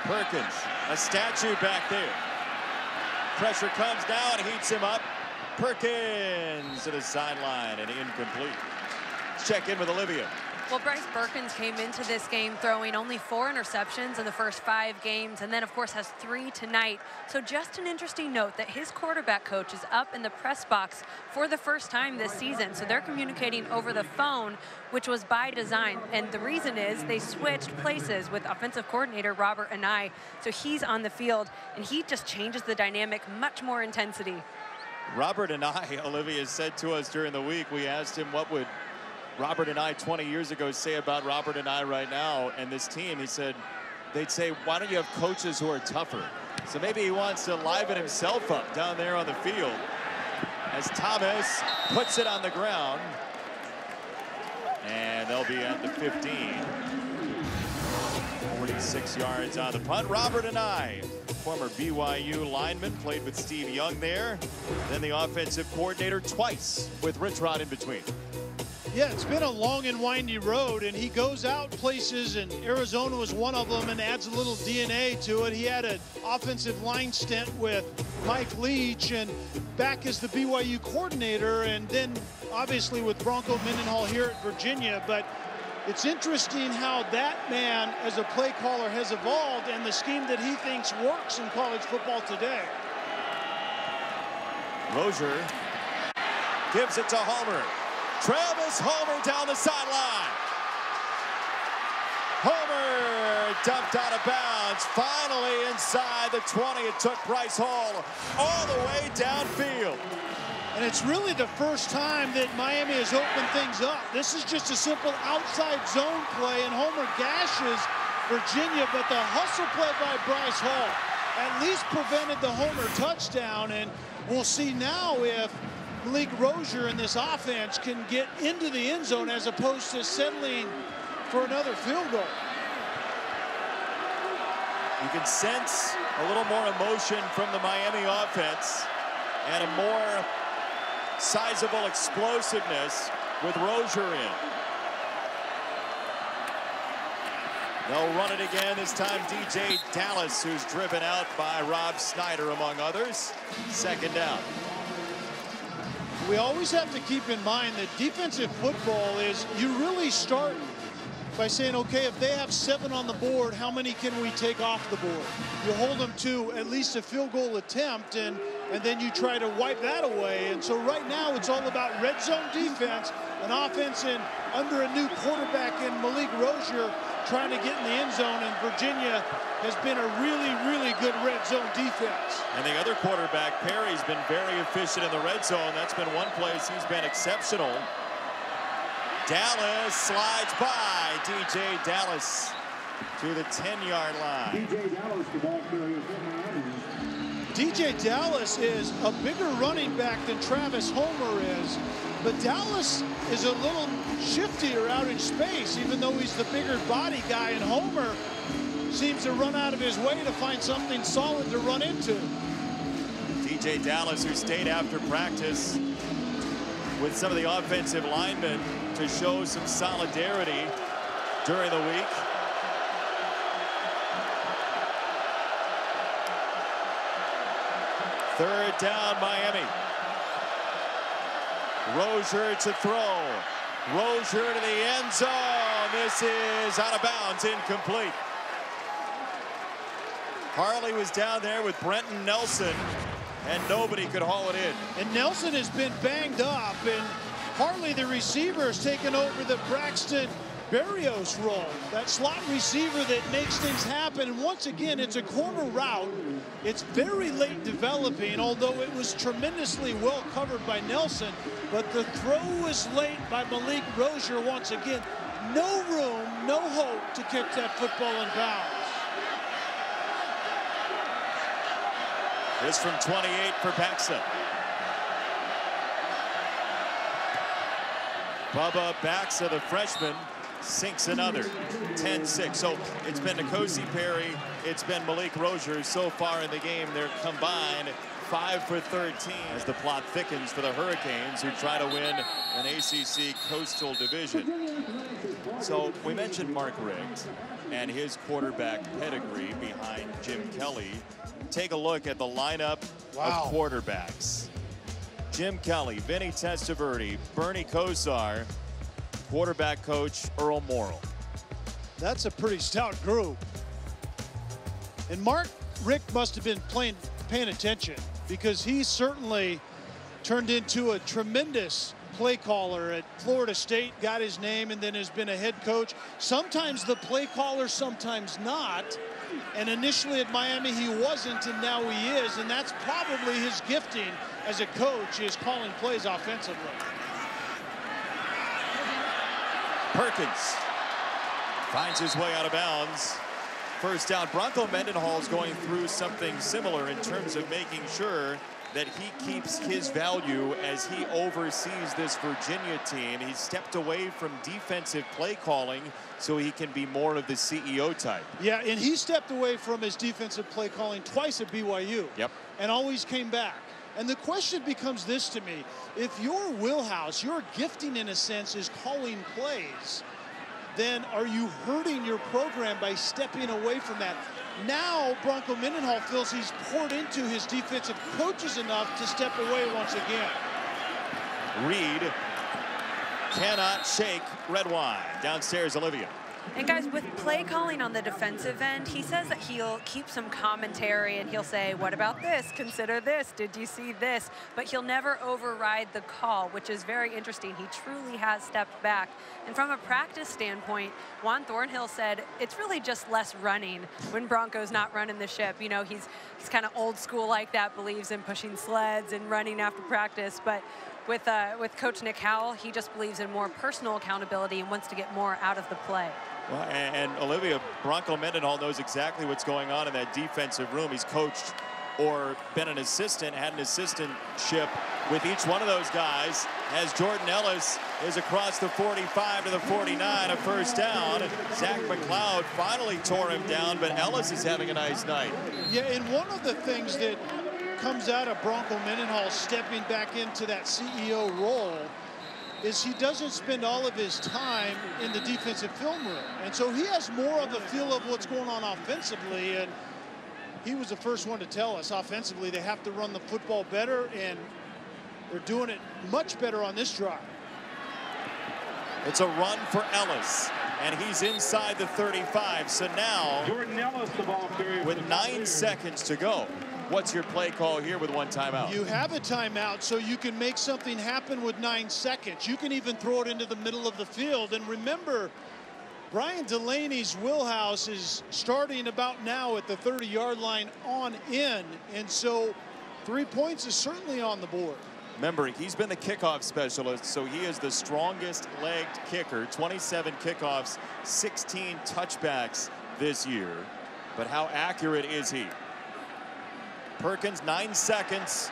Speaker 1: Perkins, a statue back there. Pressure comes down, heats him up. Perkins to the sideline and incomplete. Let's check in with Olivia.
Speaker 4: Well, Bryce Perkins came into this game throwing only 4 interceptions in the first 5 games, and then, of course, has 3 tonight. So just an interesting note that his quarterback coach is up in the press box for the first time this season. So they're communicating over the phone, which was by design. And the reason is they switched places with offensive coordinator Robert and I. So he's on the field, and he just changes the dynamic, much more intensity.
Speaker 1: Robert and I, Olivia said to us during the week, we asked him what would Robert and I 20 years ago say about Robert and I right now and this team. He said they'd say, why don't you have coaches who are tougher? So maybe he wants to liven himself up down there on the field as Thomas puts it on the ground. And they'll be at the 15. 46 yards on the punt. Robert and I, former BYU lineman, played with Steve Young there. Then the offensive coordinator twice with Rich Rod in between.
Speaker 2: Yeah, it's been a long and windy road, and he goes out places, and Arizona was one of them, and adds a little DNA to it. He had an offensive line stint with Mike Leach, and back as the BYU coordinator, and then obviously with Bronco Mendenhall here at Virginia. But it's interesting how that man as a play caller has evolved, and the scheme that he thinks works in college football today.
Speaker 1: Rozier gives it to Homer. Travis Homer down the sideline. Homer dumped out of bounds. Finally inside the 20. It took Bryce Hall all the way downfield.
Speaker 2: And it's really the first time that Miami has opened things up. This is just a simple outside zone play, and Homer gashes Virginia, but the hustle play by Bryce Hall at least prevented the Homer touchdown, and we'll see now if Malik Rozier in this offense can get into the end zone as opposed to settling for another field goal.
Speaker 1: You can sense a little more emotion from the Miami offense and a more sizable explosiveness with Rozier in. They'll run it again, this time DJ Dallas, who's driven out by Rob Snyder, among others. 2nd down.
Speaker 2: We always have to keep in mind that defensive football is, you really start by saying, okay, if they have 7 on the board, how many can we take off the board? You hold them to at least a field goal attempt, and then you try to wipe that away. And so right now it's all about red zone defense, an offense in under a new quarterback in Malik Rozier trying to get in the end zone, and Virginia has been a really, really good red zone defense.
Speaker 1: And the other quarterback, Perry's been very efficient in the red zone. That's been one place he's been exceptional. Dallas slides by. DJ Dallas to the 10-yard line.
Speaker 2: DJ Dallas is a bigger running back than Travis Homer is, but Dallas is a little shiftier out in space, even though he's the bigger body guy, and Homer seems to run out of his way to find something solid to run into.
Speaker 1: DJ Dallas, who stayed after practice with some of the offensive linemen to show some solidarity during the week. Third down, Miami. Rozier to throw. Rozier to the end zone. This is out of bounds, incomplete. Harley was down there with Brenton Nelson, and nobody could haul it in.
Speaker 2: And Nelson has been banged up, and Harley, the receiver, has taken over the Braxton Berrios role, that slot receiver that makes things happen. And once again, it's a corner route, It's very late developing, although it was tremendously well covered by Nelson. But the throw was late by Malik Rozier once again. No room, no hope to kick that football in bounds.
Speaker 1: This from 28 for Baxa. Bubba Baxa, the freshman, sinks another. 10-6. So it's been N'Kosi Perry, it's been Malik Rozier so far in the game. They're combined 5 for 13 as the plot thickens for the Hurricanes, who try to win an ACC Coastal Division. So we mentioned Mark Richt and his quarterback pedigree behind Jim Kelly. Take a look at the lineup of quarterbacks. Jim Kelly, Vinny Testaverde, Bernie Kosar, quarterback coach Earl Morrall.
Speaker 2: That's a pretty stout group. And Mark Richt must have been paying attention, because he certainly turned into a tremendous play caller at Florida State, got his name, and then has been a head coach. Sometimes the play caller, sometimes not. And initially at Miami he wasn't, and now he is, and that's probably his gifting as a coach, is calling plays offensively.
Speaker 1: Perkins finds his way out of bounds. First down. Bronco Mendenhall's going through something similar in terms of making sure that he keeps his value as he oversees this Virginia team. He's stepped away from defensive play calling so he can be more of the CEO type.
Speaker 2: Yeah, and he stepped away from his defensive play calling twice at BYU.
Speaker 1: Yep.
Speaker 2: And always came back. And the question becomes this to me: if your wheelhouse, your gifting in a sense, is calling plays, then are you hurting your program by stepping away from that? Now Bronco Mendenhall feels he's poured into his defensive coaches enough to step away once again.
Speaker 1: Reed cannot shake red wine. Downstairs, Olivia.
Speaker 4: And guys, with play calling on the defensive end, he says that he'll keep some commentary and he'll say, what about this? Consider this. Did you see this? But he'll never override the call, which is very interesting. He truly has stepped back. And from a practice standpoint, Juan Thornhill said it's really just less running when Bronco's not running the ship. You know, he's kind of old school like that, believes in pushing sleds and running after practice. But with Coach Nick Howell, he just believes in more personal accountability and wants to get more out of the play.
Speaker 1: Well, and Olivia, Bronco Mendenhall knows exactly what's going on in that defensive room. He's coached or been an assistant, had an assistantship with each one of those guys, as Jordan Ellis is across the 45 to the 49, a first down. Zach McLeod finally tore him down, but Ellis is having a nice night.
Speaker 2: Yeah, and one of the things that comes out of Bronco Mendenhall stepping back into that CEO role is he doesn't spend all of his time in the defensive film room. And so he has more of a feel of what's going on offensively. And he was the first one to tell us offensively they have to run the football better, and they're doing it much better on this drive.
Speaker 1: It's a run for Ellis, and he's inside the 35. So now,
Speaker 6: Jordan Ellis, the ball carrier,
Speaker 1: with 9 seconds to go, what's your play call here with one timeout?
Speaker 2: You have a timeout so you can make something happen with 9 seconds. You can even throw it into the middle of the field. And remember, Brian Delaney's wheelhouse is starting about now at the 30-yard line on in. And so 3 points is certainly on the board.
Speaker 1: Remember, he's been the kickoff specialist, so he is the strongest legged kicker. 27 kickoffs, 16 touchbacks this year. But how accurate is he? Perkins, 9 seconds,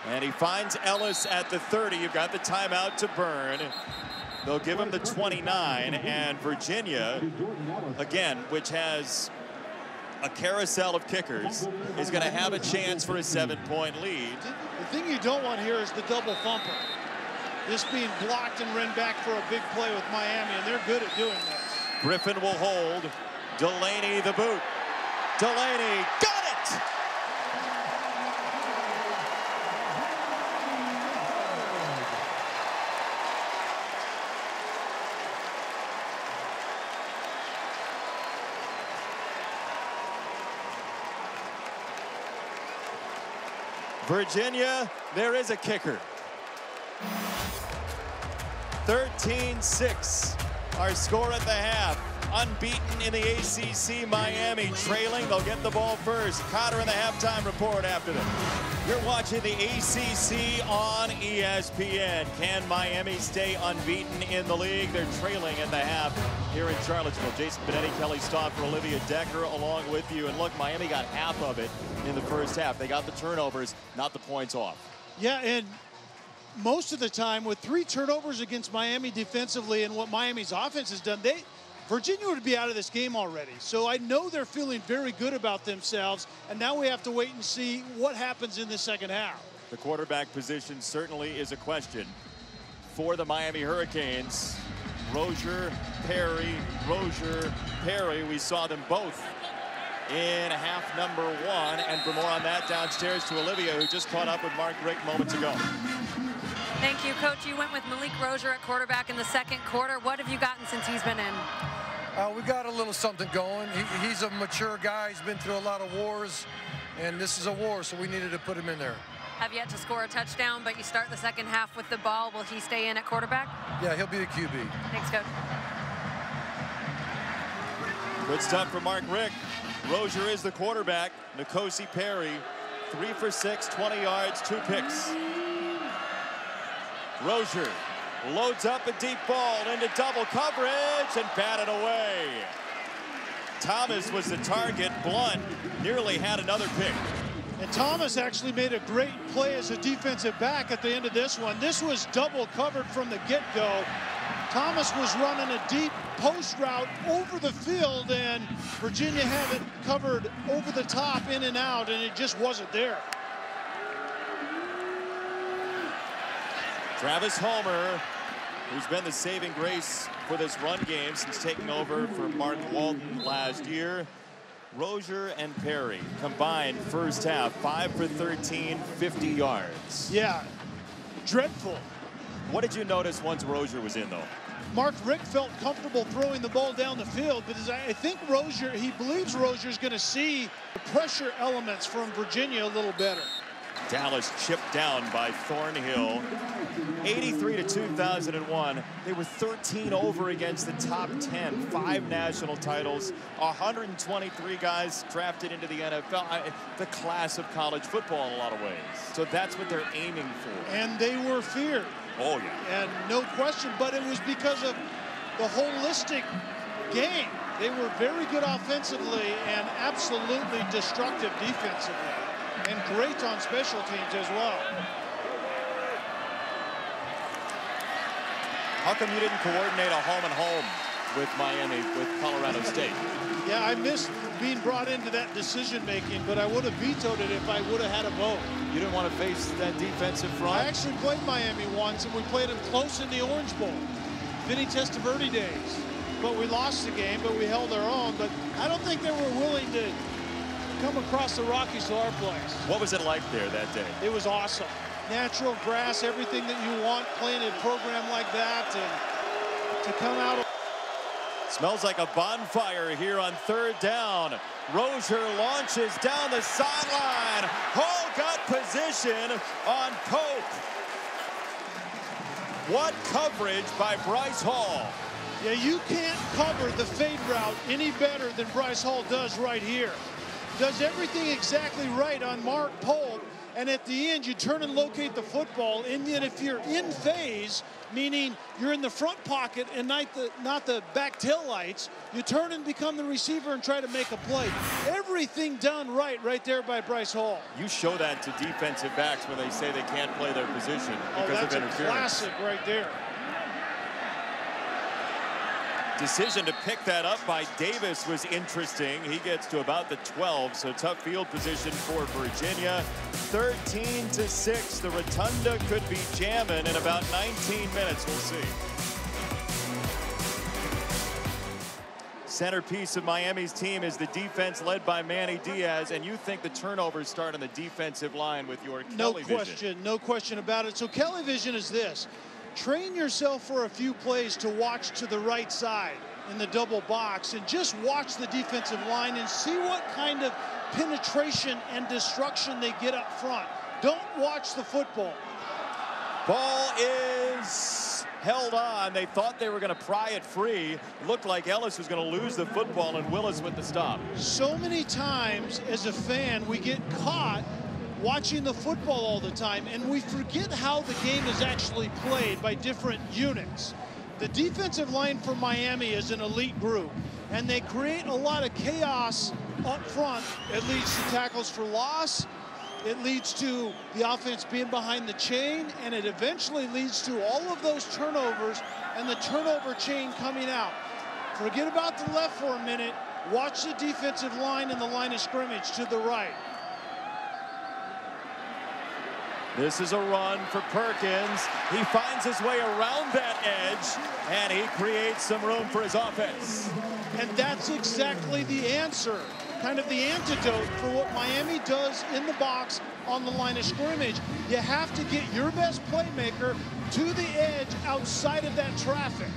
Speaker 1: and he finds Ellis at the 30. You've got the timeout to burn. They'll give him the 29, and Virginia, again, which has a carousel of kickers, is going to have a chance for a 7-point lead.
Speaker 2: The thing you don't want here is the double thumper. This being blocked and run back for a big play with Miami, and they're good at doing this.
Speaker 1: Griffin will hold. Delaney the boot. Delaney got it! Virginia, there is a kicker. 13-6, our score at the half. unbeaten in the ACC. Miami trailing. They'll get the ball first. Cotter in the halftime report after them. You're watching the ACC on ESPN. Can Miami stay unbeaten in the league? They're trailing in the half here in Charlottesville. Jason Benetti, Kelly Stoffer, Olivia Decker along with you. And look, Miami got half of it in the first half. They got the turnovers, not the points off.
Speaker 2: Yeah, and most of the time with 3 turnovers against Miami defensively and what Miami's offense has done, Virginia would be out of this game already. So I know they're feeling very good about themselves, and now we have to wait and see what happens in the second half.
Speaker 1: The quarterback position certainly is a question for the Miami Hurricanes. Rozier, Perry, we saw them both in half number 1. And for more on that, downstairs to Olivia, who just caught up with Mark Richt moments ago.
Speaker 4: Thank you, Coach. You went with Malik Rozier at quarterback in the second quarter. What have you gotten since he's been in?
Speaker 6: We got a little something going. He's a mature guy. He's been through a lot of wars, and this is a war, so we needed to put him in there.
Speaker 4: Have yet to score a touchdown, but you start the second half with the ball. Will he stay in at quarterback?
Speaker 6: Yeah, he'll be the QB.
Speaker 4: Thanks, Coach.
Speaker 1: Good stuff for Mark Richt. Rozier is the quarterback. N'Kosi Perry, 3 for 6, 20 yards, 2 picks. Rozier loads up a deep ball into double coverage and batted away. Thomas was the target. Blunt nearly had another pick.
Speaker 2: And Thomas actually made a great play as a defensive back at the end of this one. This was double covered from the get-go. Thomas was running a deep post route over the field, and Virginia had it covered over the top, in and out, and it just wasn't there.
Speaker 1: Travis Homer, who's been the saving grace for this run game since taking over for Mark Walton last year. Rozier and Perry combined first half, 5 for 13, 50 yards.
Speaker 2: Yeah, dreadful.
Speaker 1: What did you notice once Rozier was in, though?
Speaker 2: Mark Richt felt comfortable throwing the ball down the field, but I think Rozier, he believes Rozier's going to see the pressure elements from Virginia a little better.
Speaker 1: Dallas chipped down by Thornhill, 83 to 2001. They were 13 over against the top 10, 5 national titles, 123 guys drafted into the NFL, the class of college football in a lot of ways. So that's what they're aiming for.
Speaker 2: And they were feared.
Speaker 1: Oh, yeah.
Speaker 2: And no question, but it was because of the holistic game. They were very good offensively and absolutely destructive defensively. And great on special teams as well.
Speaker 1: How come you didn't coordinate a home and home with Miami, with Colorado State?
Speaker 2: Yeah, I missed being brought into that decision making, but I would have vetoed it if I would have had a vote.
Speaker 1: You didn't want to face that defensive front?
Speaker 2: I actually played Miami once, and we played them close in the Orange Bowl. Vinny Testaverde days. But we lost the game, but we held our own. But I don't think they were willing to come across the Rockies to our place.
Speaker 1: What was it like there that day?
Speaker 2: It was awesome. Natural grass, everything that you want, playing a program like that, and to come out.
Speaker 1: Smells like a bonfire here on third down. Rozier launches down the sideline. Hall got position on Pope. What coverage by Bryce Hall.
Speaker 2: Yeah, you can't cover the fade route any better than Bryce Hall does right here. Does everything exactly right on Mark Pope, and at the end you turn and locate the football, and then if you're in phase, meaning you're in the front pocket and not the back tail lights, you turn and become the receiver and try to make a play. Everything done right there by Bryce Hall.
Speaker 1: You show that to defensive backs when they say they can't play their position because of interference.
Speaker 2: That's a classic right there.
Speaker 1: Decision to pick that up by Davis was interesting. He gets to about the 12, so tough field position for Virginia. 13-6. The Rotunda could be jamming in about 19 minutes. We'll see. Centerpiece of Miami's team is the defense led by Manny Diaz, and you think the turnovers start on the defensive line with your Kelly vision.
Speaker 2: No question about it. So Kelly vision is this. Train yourself for a few plays to watch to the right side in the double box and just watch the defensive line and see what kind of penetration and destruction they get up front. Don't watch the football.
Speaker 1: Ball is held on. They thought they were going to pry it free. Looked like Ellis was going to lose the football, and Willis with the stop.
Speaker 2: So many times as a fan, we get caught watching the football all the time, and we forget how the game is actually played by different units. The defensive line for Miami is an elite group, and they create a lot of chaos up front. It leads to tackles for loss. It leads to the offense being behind the chain, and it eventually leads to all of those turnovers and the turnover chain coming out. Forget about the left for a minute. Watch the defensive line and the line of scrimmage to the right.
Speaker 1: This is a run for Perkins. He finds his way around that edge, and he creates some room for his offense.
Speaker 2: And that's exactly the answer, kind of the antidote for what Miami does in the box on the line of scrimmage. You have to get your best playmaker to the edge outside of that traffic.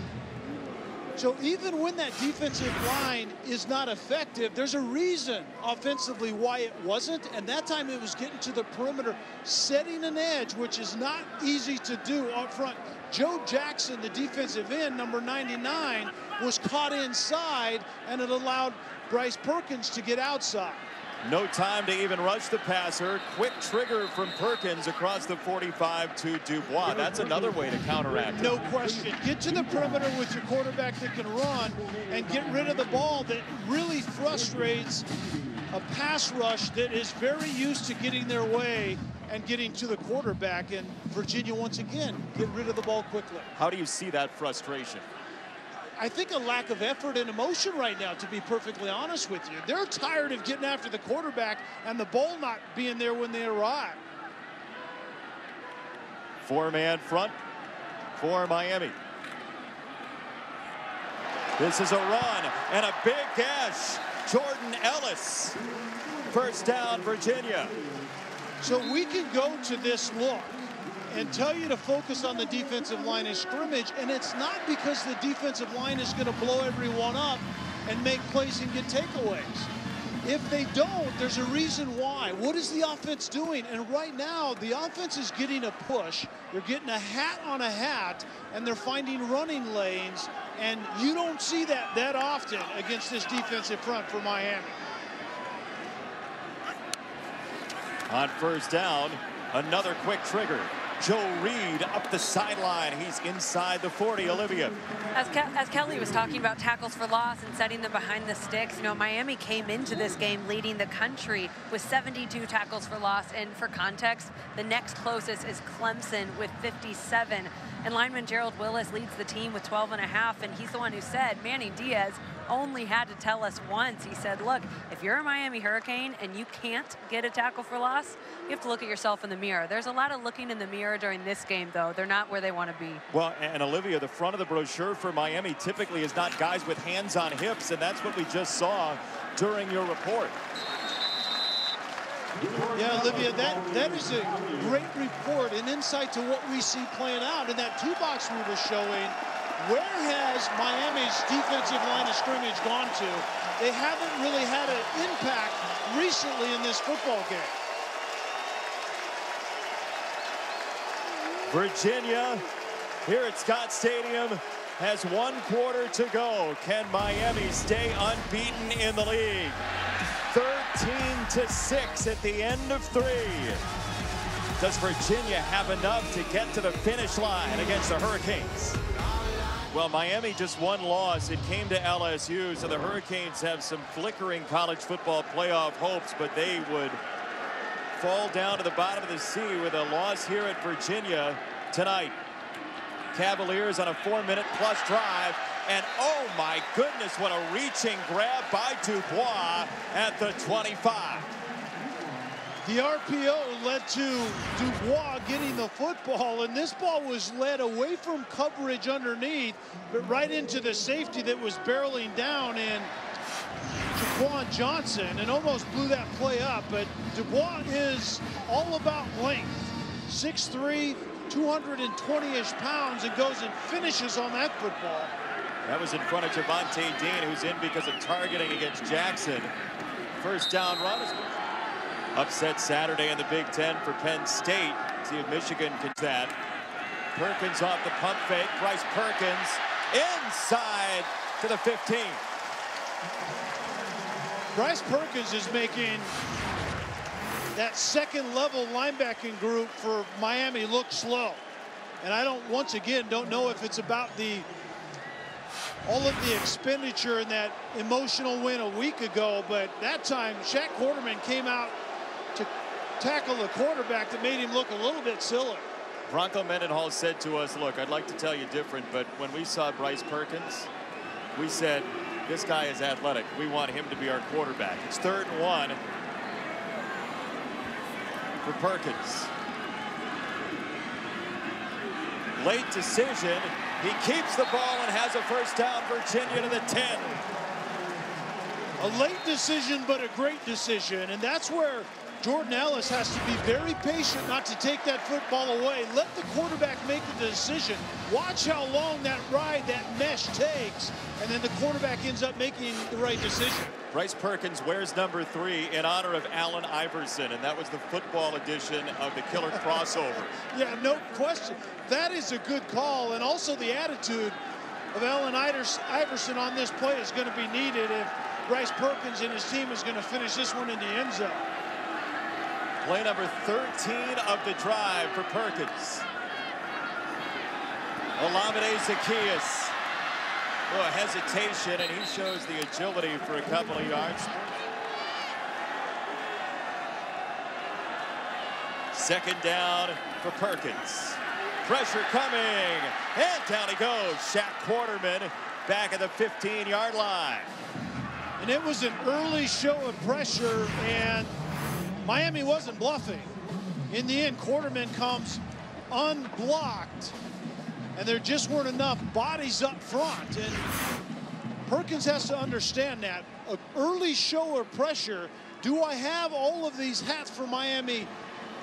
Speaker 2: So even when that defensive line is not effective, there's a reason offensively why it wasn't, and that time it was getting to the perimeter, setting an edge, which is not easy to do up front. Joe Jackson, the defensive end, number 99, was caught inside, and it allowed Bryce Perkins to get outside.
Speaker 1: No time to even rush the passer. Quick trigger from Perkins across the 45 to Dubois. That's another way to counteract.
Speaker 2: No question. Get to the perimeter with your quarterback that can run and get rid of the ball that really frustrates a pass rush that is very used to getting their way and getting to the quarterback. And Virginia, once again, get rid of the ball quickly.
Speaker 1: How do you see that frustration?
Speaker 2: I think a lack of effort and emotion right now, to be perfectly honest with you. They're tired of getting after the quarterback and the ball not being there when they arrive.
Speaker 1: Four-man front for Miami. This is a run and a big gash. Jordan Ellis. First down, Virginia.
Speaker 2: So we can go to this look and tell you to focus on the defensive line of scrimmage, and it's not because the defensive line is going to blow everyone up and make plays and get takeaways. If they don't, there's a reason why. What is the offense doing? And right now, the offense is getting a push. They're getting a hat on a hat, and they're finding running lanes, and you don't see that often against this defensive front for Miami.
Speaker 1: On first down, another quick trigger. Joe Reed up the sideline. He's inside the 40, Olivia.
Speaker 4: As Kelly was talking about tackles for loss and setting them behind the sticks, you know, Miami came into this game leading the country with 72 tackles for loss. And for context, the next closest is Clemson with 57. And lineman Gerald Willis leads the team with 12.5. And he's the one who said Manny Diaz only had to tell us once. He said, look, if you're a Miami Hurricane and you can't get a tackle for loss, you have to look at yourself in the mirror. There's a lot of looking in the mirror during this game, though. They're not where they want to be.
Speaker 1: Well, and Olivia, the front of the brochure for Miami typically is not guys with hands on hips, and that's what we just saw during your report.
Speaker 2: Yeah, Olivia, that is a great report and insight to what we see playing out in that two box we were showing. Where has Miami's defensive line of scrimmage gone to? They haven't really had an impact recently in this football game.
Speaker 1: Virginia, here at Scott Stadium, has 1 quarter to go. Can Miami stay unbeaten in the league? 13-6 at the end of 3. Does Virginia have enough to get to the finish line against the Hurricanes? Well, Miami just one loss. It came to LSU, so the Hurricanes have some flickering college football playoff hopes, but they would fall down to the bottom of the sea with a loss here at Virginia tonight. Cavaliers on a 4-minute-plus drive, and oh my goodness, what a reaching grab by Dubois at the 25.
Speaker 2: The RPO led to Dubois getting the football, and this ball was led away from coverage underneath, but right into the safety that was barreling down in Jaquan Johnson, and almost blew that play up. But Dubois is all about length. 6'3", 220-ish pounds, and goes and finishes on that football.
Speaker 1: That was in front of Javonte Dean, who's in because of targeting against Jackson. First down run. Upset Saturday in the Big Ten for Penn State. See if Michigan can that. Perkins off the pump fake. Bryce Perkins inside to the 15.
Speaker 2: Bryce Perkins is making that second level linebacking group for Miami look slow. And I once again don't know if it's about all of the expenditure in that emotional win a week ago, but that time Shaq Quarterman came out to tackle the quarterback that made him look a little bit silly.
Speaker 1: Bronco Mendenhall said to us, look, I'd like to tell you different, but when we saw Bryce Perkins, we said, this guy is athletic. We want him to be our quarterback. It's 3rd and 1 for Perkins. Late decision. He keeps the ball and has a first down. Virginia to the 10.
Speaker 2: A late decision, but a great decision. And that's where Jordan Ellis has to be very patient not to take that football away. Let the quarterback make the decision. Watch how long that ride, that mesh takes, and then the quarterback ends up making the right decision.
Speaker 1: Bryce Perkins wears number 3 in honor of Allen Iverson, and that was the football edition of the killer crossover.
Speaker 2: Yeah, no question. That is a good call, and also the attitude of Allen Iverson on this play is going to be needed if Bryce Perkins and his team is going to finish this one in the end zone.
Speaker 1: Play number 13 of the drive for Perkins. Olamide Zaccheaus. Oh, hesitation, and he shows the agility for a couple of yards. 2nd down for Perkins. Pressure coming, and down he goes. Shaq Quarterman back at the 15-yard line.
Speaker 2: And it was an early show of pressure, and Miami wasn't bluffing. In the end, Quarterman comes unblocked, and there just weren't enough bodies up front. And Perkins has to understand that. An early show of pressure. Do I have all of these hats for Miami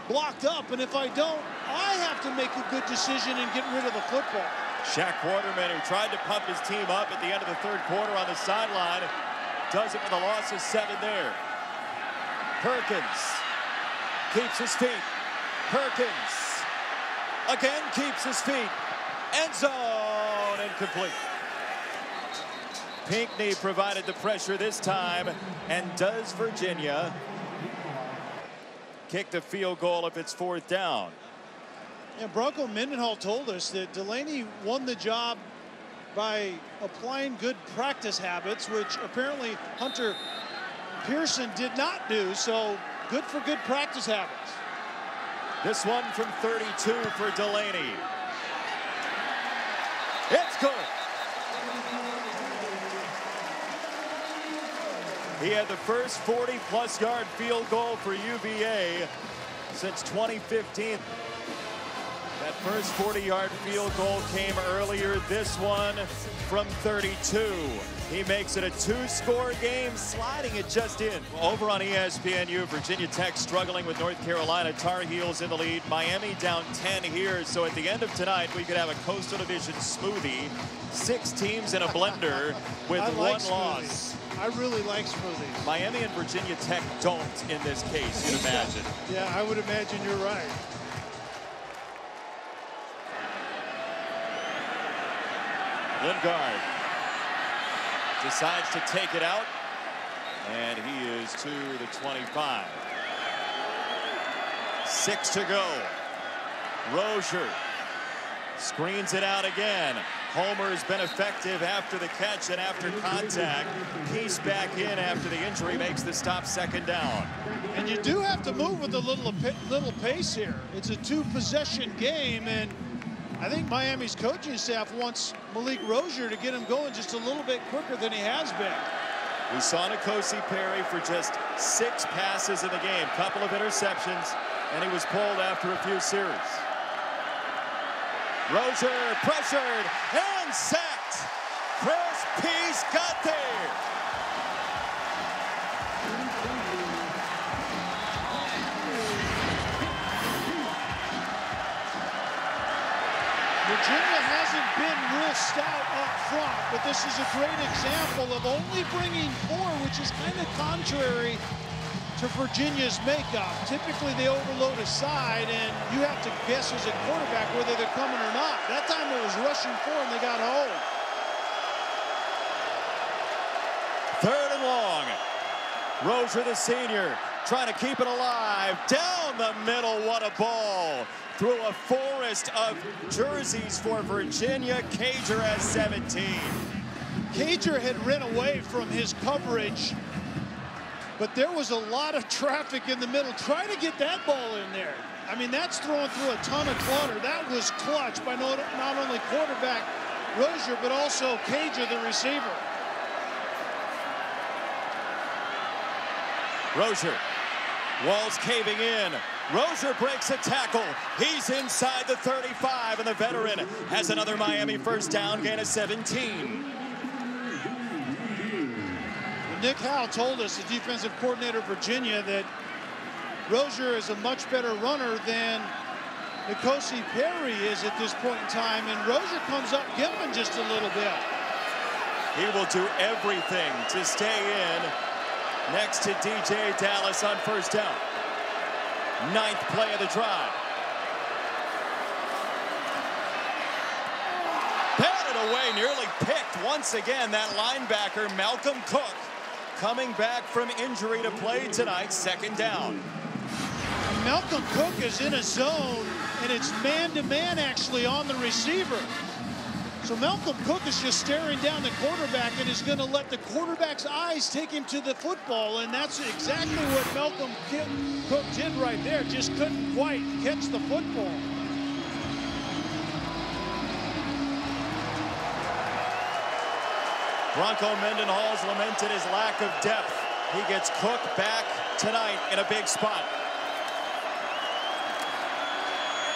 Speaker 2: blocked up? And if I don't, I have to make a good decision and get rid of the football.
Speaker 1: Shaq Quarterman, who tried to pump his team up at the end of the 3rd quarter on the sideline, does it with a loss of 7 there. Perkins keeps his feet. Perkins again keeps his feet. End zone, incomplete. Pinckney provided the pressure this time, and does Virginia kick the field goal if it's 4th down.
Speaker 2: Yeah, Bronco Mendenhall told us that Delaney won the job by applying good practice habits, which apparently Hunter Pearson did not do, so good for good practice habits.
Speaker 1: This one from 32 for Delaney. It's good. He had the first 40-plus yard field goal for UVA since 2015. That first 40-yard field goal came earlier. This one from 32. He makes it a 2-score game, sliding it just in. Over on ESPNU, Virginia Tech struggling with North Carolina. Tar Heels in the lead. Miami down 10 here. So at the end of tonight, we could have a Coastal Division smoothie. 6 teams in a blender with one loss.
Speaker 2: I really like smoothies.
Speaker 1: Miami and Virginia Tech don't in this case, you'd imagine.
Speaker 2: Yeah, I would imagine you're right.
Speaker 1: Lingard decides to take it out, and he is to the 25. 6 to go. Rozier screens it out again. Homer has been effective after the catch and after contact. Peace back in after the injury makes the stop, 2nd down.
Speaker 2: And you do have to move with a little pace here. It's a 2-possession game, and I think Miami's coaching staff wants Malik Rozier to get him going just a little bit quicker than he has been.
Speaker 1: We saw N'Kosi Perry for just 6 passes in the game, couple of interceptions, and he was pulled after a few series. Rozier pressured and sacked. Chris Peace got there.
Speaker 2: Virginia hasn't been real stout up front, but this is a great example of only bringing 4, which is kind of contrary to Virginia's makeup. Typically they overload a side and you have to guess as a quarterback whether they're coming or not. That time it was rushing 4 and they got home.
Speaker 1: 3rd and long. Rozier, the senior, trying to keep it alive. Down the middle, what a ball. Through a forest of jerseys for Virginia. Cager has 17.
Speaker 2: Cager had ran away from his coverage, but there was a lot of traffic in the middle. Try to get that ball in there. I mean, that's throwing through a ton of clutter. That was clutch by not only quarterback Rozier, but also Cager, the receiver.
Speaker 1: Rozier, walls caving in. Rozier breaks a tackle. He's inside the 35, and the veteran has another Miami first down, gain of 17.
Speaker 2: Nick Howell told us, the defensive coordinator of Virginia, that Rozier is a much better runner than N'Kosi Perry is at this point in time, and Rozier comes up gimping just a little bit.
Speaker 1: He will do everything to stay in next to DJ Dallas on first down. 9th play of the drive. Batted away, nearly picked once again. That linebacker, Malcolm Cook, coming back from injury to play tonight, 2nd down.
Speaker 2: Malcolm Cook is in a zone, and it's man-to-man actually on the receiver. So Malcolm Cook is just staring down the quarterback and is going to let the quarterback's eyes take him to the football, and that's exactly what Malcolm Cook did right there. Just couldn't quite catch the football.
Speaker 1: Bronco Mendenhall's lamented his lack of depth. He gets Cook back tonight in a big spot.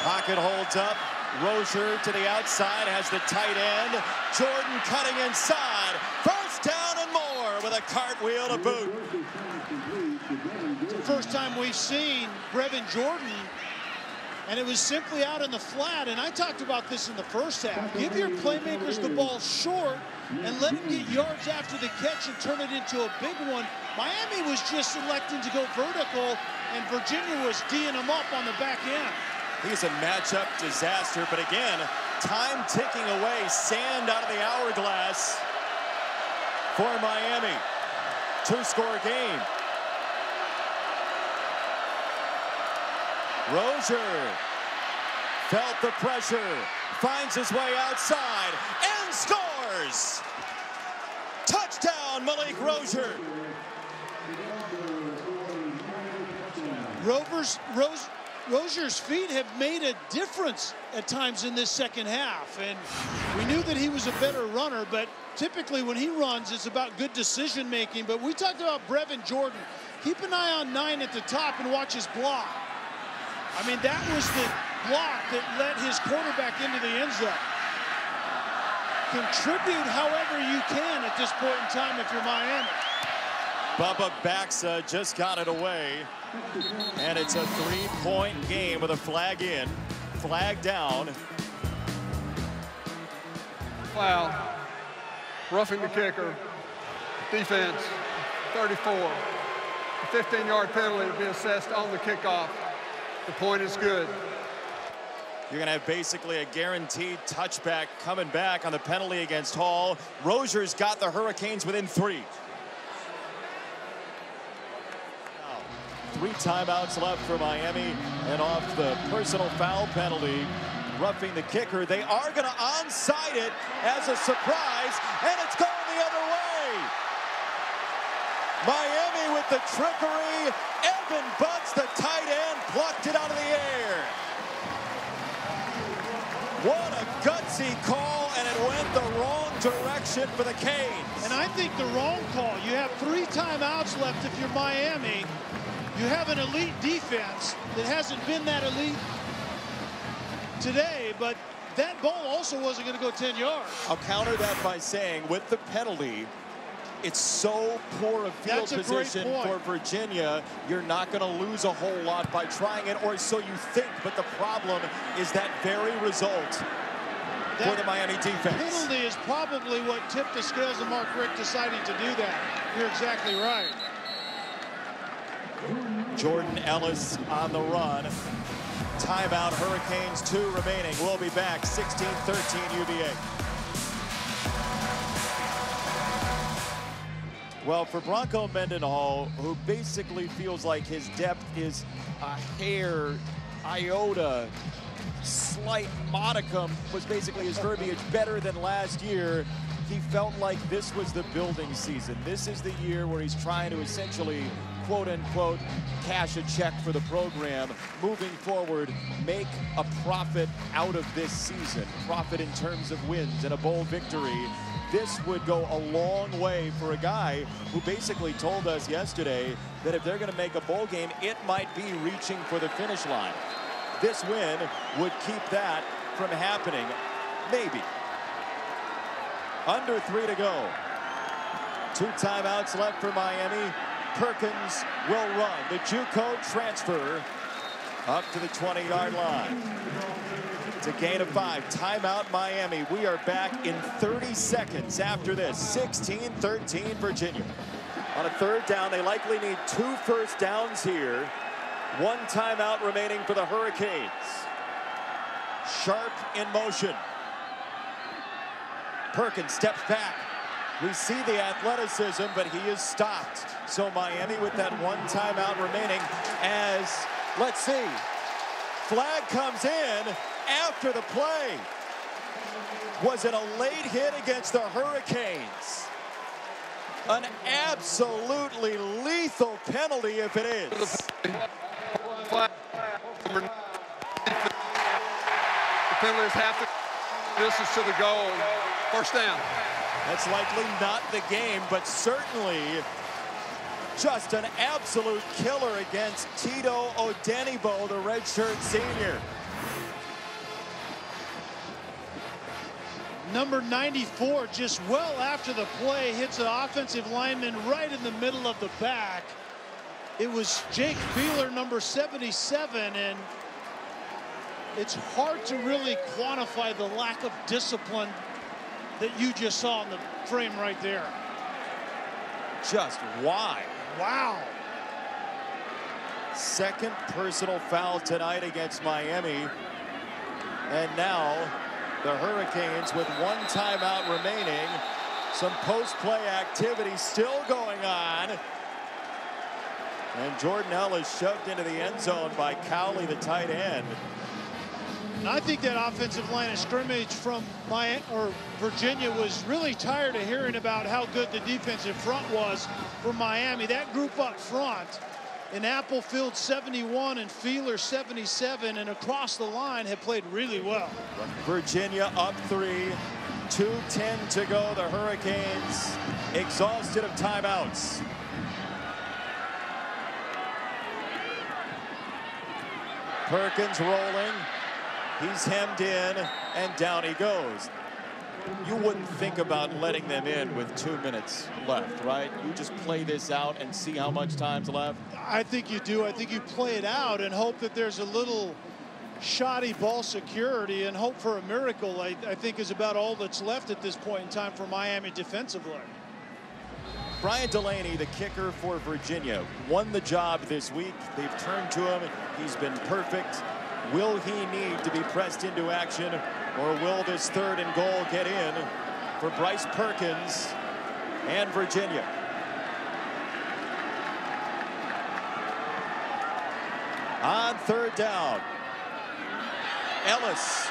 Speaker 1: Pocket holds up. Rozier to the outside, has the tight end. Jordan cutting inside. First down and more with a cartwheel to boot.
Speaker 2: It's the first time we've seen Brevin Jordan, and it was simply out in the flat. And I talked about this in the first half. Give your playmakers the ball short and let them get yards after the catch and turn it into a big one. Miami was just electing to go vertical, and Virginia was D'ing them up on the back end.
Speaker 1: He's a matchup disaster, but again, time ticking away, sand out of the hourglass for Miami. 2-score game. Rozier felt the pressure, finds his way outside, and scores! Touchdown, Malik Rozier.
Speaker 2: Rozier's feet have made a difference at times in this second half, and we knew that he was a better runner, but typically when he runs, it's about good decision making. But we talked about Brevin Jordan. Keep an eye on 9 at the top and watch his block. I mean, that was the block that led his quarterback into the end zone. Contribute however you can at this point in time if you're Miami.
Speaker 1: Bubba Baxa just got it away, and it's a 3-point game with a flag in, flag down.
Speaker 5: Foul. Roughing the kicker. Defense, 34. A 15-yard penalty to be assessed on the kickoff. The point is good.
Speaker 1: You're going to have basically a guaranteed touchback coming back on the penalty against Hall. Rozier's got the Hurricanes within 3. 3 timeouts left for Miami, and off the personal foul penalty, roughing the kicker, they are going to onside it as a surprise, and it's going the other way. Miami with the trickery. Evan Butts, the tight end, plucked it out of the air. What a gutsy call, and it went the wrong direction for the Canes.
Speaker 2: And I think the wrong call. You have 3 timeouts left if you're Miami. You have an elite defense that hasn't been that elite today, but that ball also wasn't going to go 10 yards.
Speaker 1: I'll counter that by saying, with the penalty, it's so poor a field position for Virginia, you're not going to lose a whole lot by trying it, or so you think. But the problem is that very result for the Miami defense.
Speaker 2: Penalty is probably what tipped the scales of Mark Richt deciding to do that. You're exactly right.
Speaker 1: Jordan Ellis on the run. Timeout, Hurricanes 2 remaining. We'll be back, 16-13 UVA. Well, for Bronco Mendenhall, who basically feels like his depth is a hair, iota, slight modicum, was basically his verbiage, better than last year. He felt like this was the building season. This is the year where he's trying to essentially, quote unquote, cash a check for the program. Moving forward, make a profit out of this season. Profit in terms of wins and a bowl victory. This would go a long way for a guy who basically told us yesterday that if they're going to make a bowl game, it might be reaching for the finish line. This win would keep that from happening. Maybe. Under 3 to go. 2 timeouts left for Miami. Perkins will run. The JUCO transfer up to the 20-yard line. To gain of 5. Timeout Miami. We are back in 30 seconds after this. 16-13 Virginia. On a 3rd down, they likely need 2 first downs here. 1 timeout remaining for the Hurricanes. Sharp in motion. Perkins steps back. We see the athleticism, but he is stopped. So Miami with that 1 timeout remaining as, let's see, flag comes in after the play. Was it a late hit against the Hurricanes? An absolutely lethal penalty if it is.
Speaker 5: The penalty is half the distance to the goal. First down.
Speaker 1: That's likely not the game, but certainly just an absolute killer against Tito Odenibo, the redshirt senior.
Speaker 2: Number 94, just well after the play, hits an offensive lineman right in the middle of the back. It was Jake Beeler, number 77, and it's hard to really quantify the lack of discipline that you just saw in the frame right there.
Speaker 1: Just why?
Speaker 2: Wow.
Speaker 1: 2nd personal foul tonight against Miami. And now the Hurricanes with 1 timeout remaining. Some post-play activity still going on. And Jordan Ellis shoved into the end zone by Cowley, the tight end.
Speaker 2: And I think that offensive line of scrimmage from Virginia was really tired of hearing about how good the defensive front was for Miami. That group up front in Applefield 71 and Feeler 77 and across the line have played really well.
Speaker 1: Virginia up 3, 2:10 to go. The Hurricanes exhausted of timeouts. Perkins rolling. He's hemmed in, and down he goes. You wouldn't think about letting them in with 2 minutes left, right? You just play this out and see how much time's left.
Speaker 2: I think you do. I think you play it out and hope that there's a little shoddy ball security and hope for a miracle, I think, is about all that's left at this point in time for Miami defensively.
Speaker 1: Brian Delaney, the kicker for Virginia, won the job this week. They've turned to him. He's been perfect. Will he need to be pressed into action, or will this 3rd and goal get in for Bryce Perkins and Virginia? On 3rd down, Ellis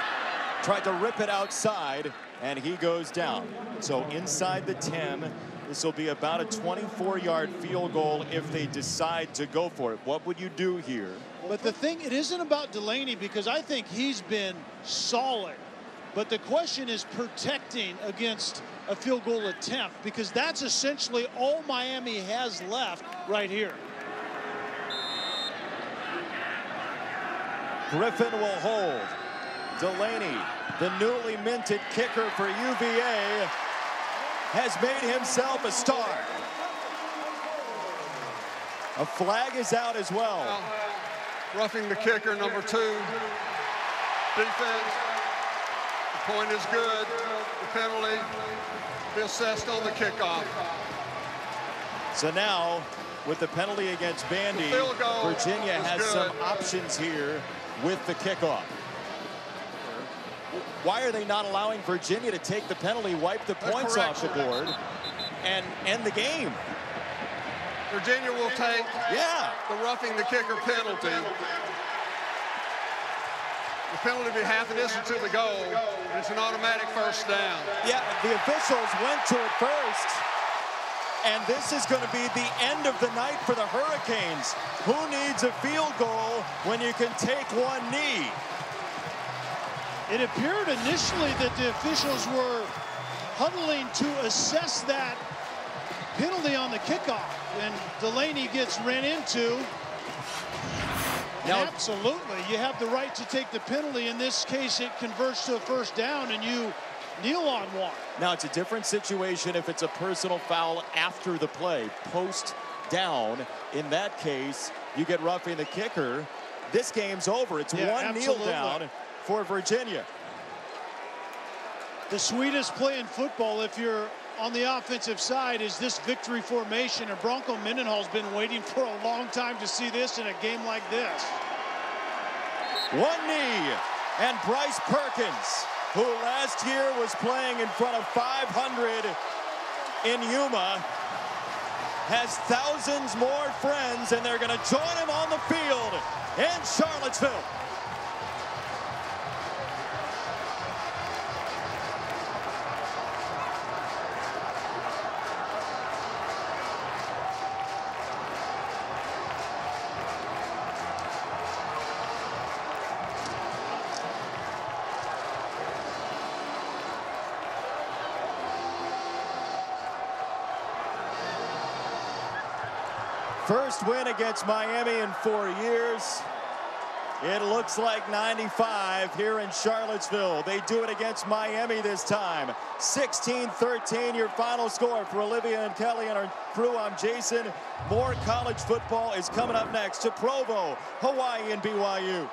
Speaker 1: tried to rip it outside, and he goes down. So inside the 10, this will be about a 24-yard field goal if they decide to go for it. What would you do here?
Speaker 2: But the thing, it isn't about Delaney, because I think he's been solid. But the question is protecting against a field goal attempt, because that's essentially all Miami has left right here.
Speaker 1: Griffin will hold. Delaney, the newly minted kicker for UVA, has made himself a star. A flag is out as well.
Speaker 5: Roughing the kicker, number 2. Defense. The point is good. The penalty will be assessed on the kickoff.
Speaker 1: So now with the penalty against Bandy.
Speaker 5: Field goal
Speaker 1: Virginia
Speaker 5: is
Speaker 1: has
Speaker 5: good.
Speaker 1: some options here with the kickoff. Why are they not allowing Virginia to take the penalty, wipe the points off the board, and end the game?
Speaker 5: Virginia will take the roughing the kicker penalty. The penalty will be half a distance to the goal, and it's an automatic first down.
Speaker 1: Yeah, the officials went to it first, and this is going to be the end of the night for the Hurricanes. Who needs a field goal when you can take one knee?
Speaker 2: It appeared initially that the officials were huddling to assess that penalty on the kickoff, and Delaney gets ran into.
Speaker 1: Now,
Speaker 2: absolutely, you have the right to take the penalty. In this case, it converts to a first down, and you kneel on one.
Speaker 1: Now, it's a different situation if it's a personal foul after the play, post down. In that case, you get roughing the kicker. This game's over. It's one kneel down for Virginia.
Speaker 2: The sweetest play in football, if you're on the offensive side, is this victory formation, and Bronco Mendenhall's been waiting for a long time to see this in a game like this.
Speaker 1: One knee, and Bryce Perkins, who last year was playing in front of 500 in Yuma, has thousands more friends, and they're going to join him on the field in Charlottesville. First win against Miami in 4 years. It looks like 95 here in Charlottesville. They do it against Miami this time. 16-13 your final score. For Olivia and Kelly and our crew, I'm Jason. More college football is coming up next to Provo, Hawaii, and BYU.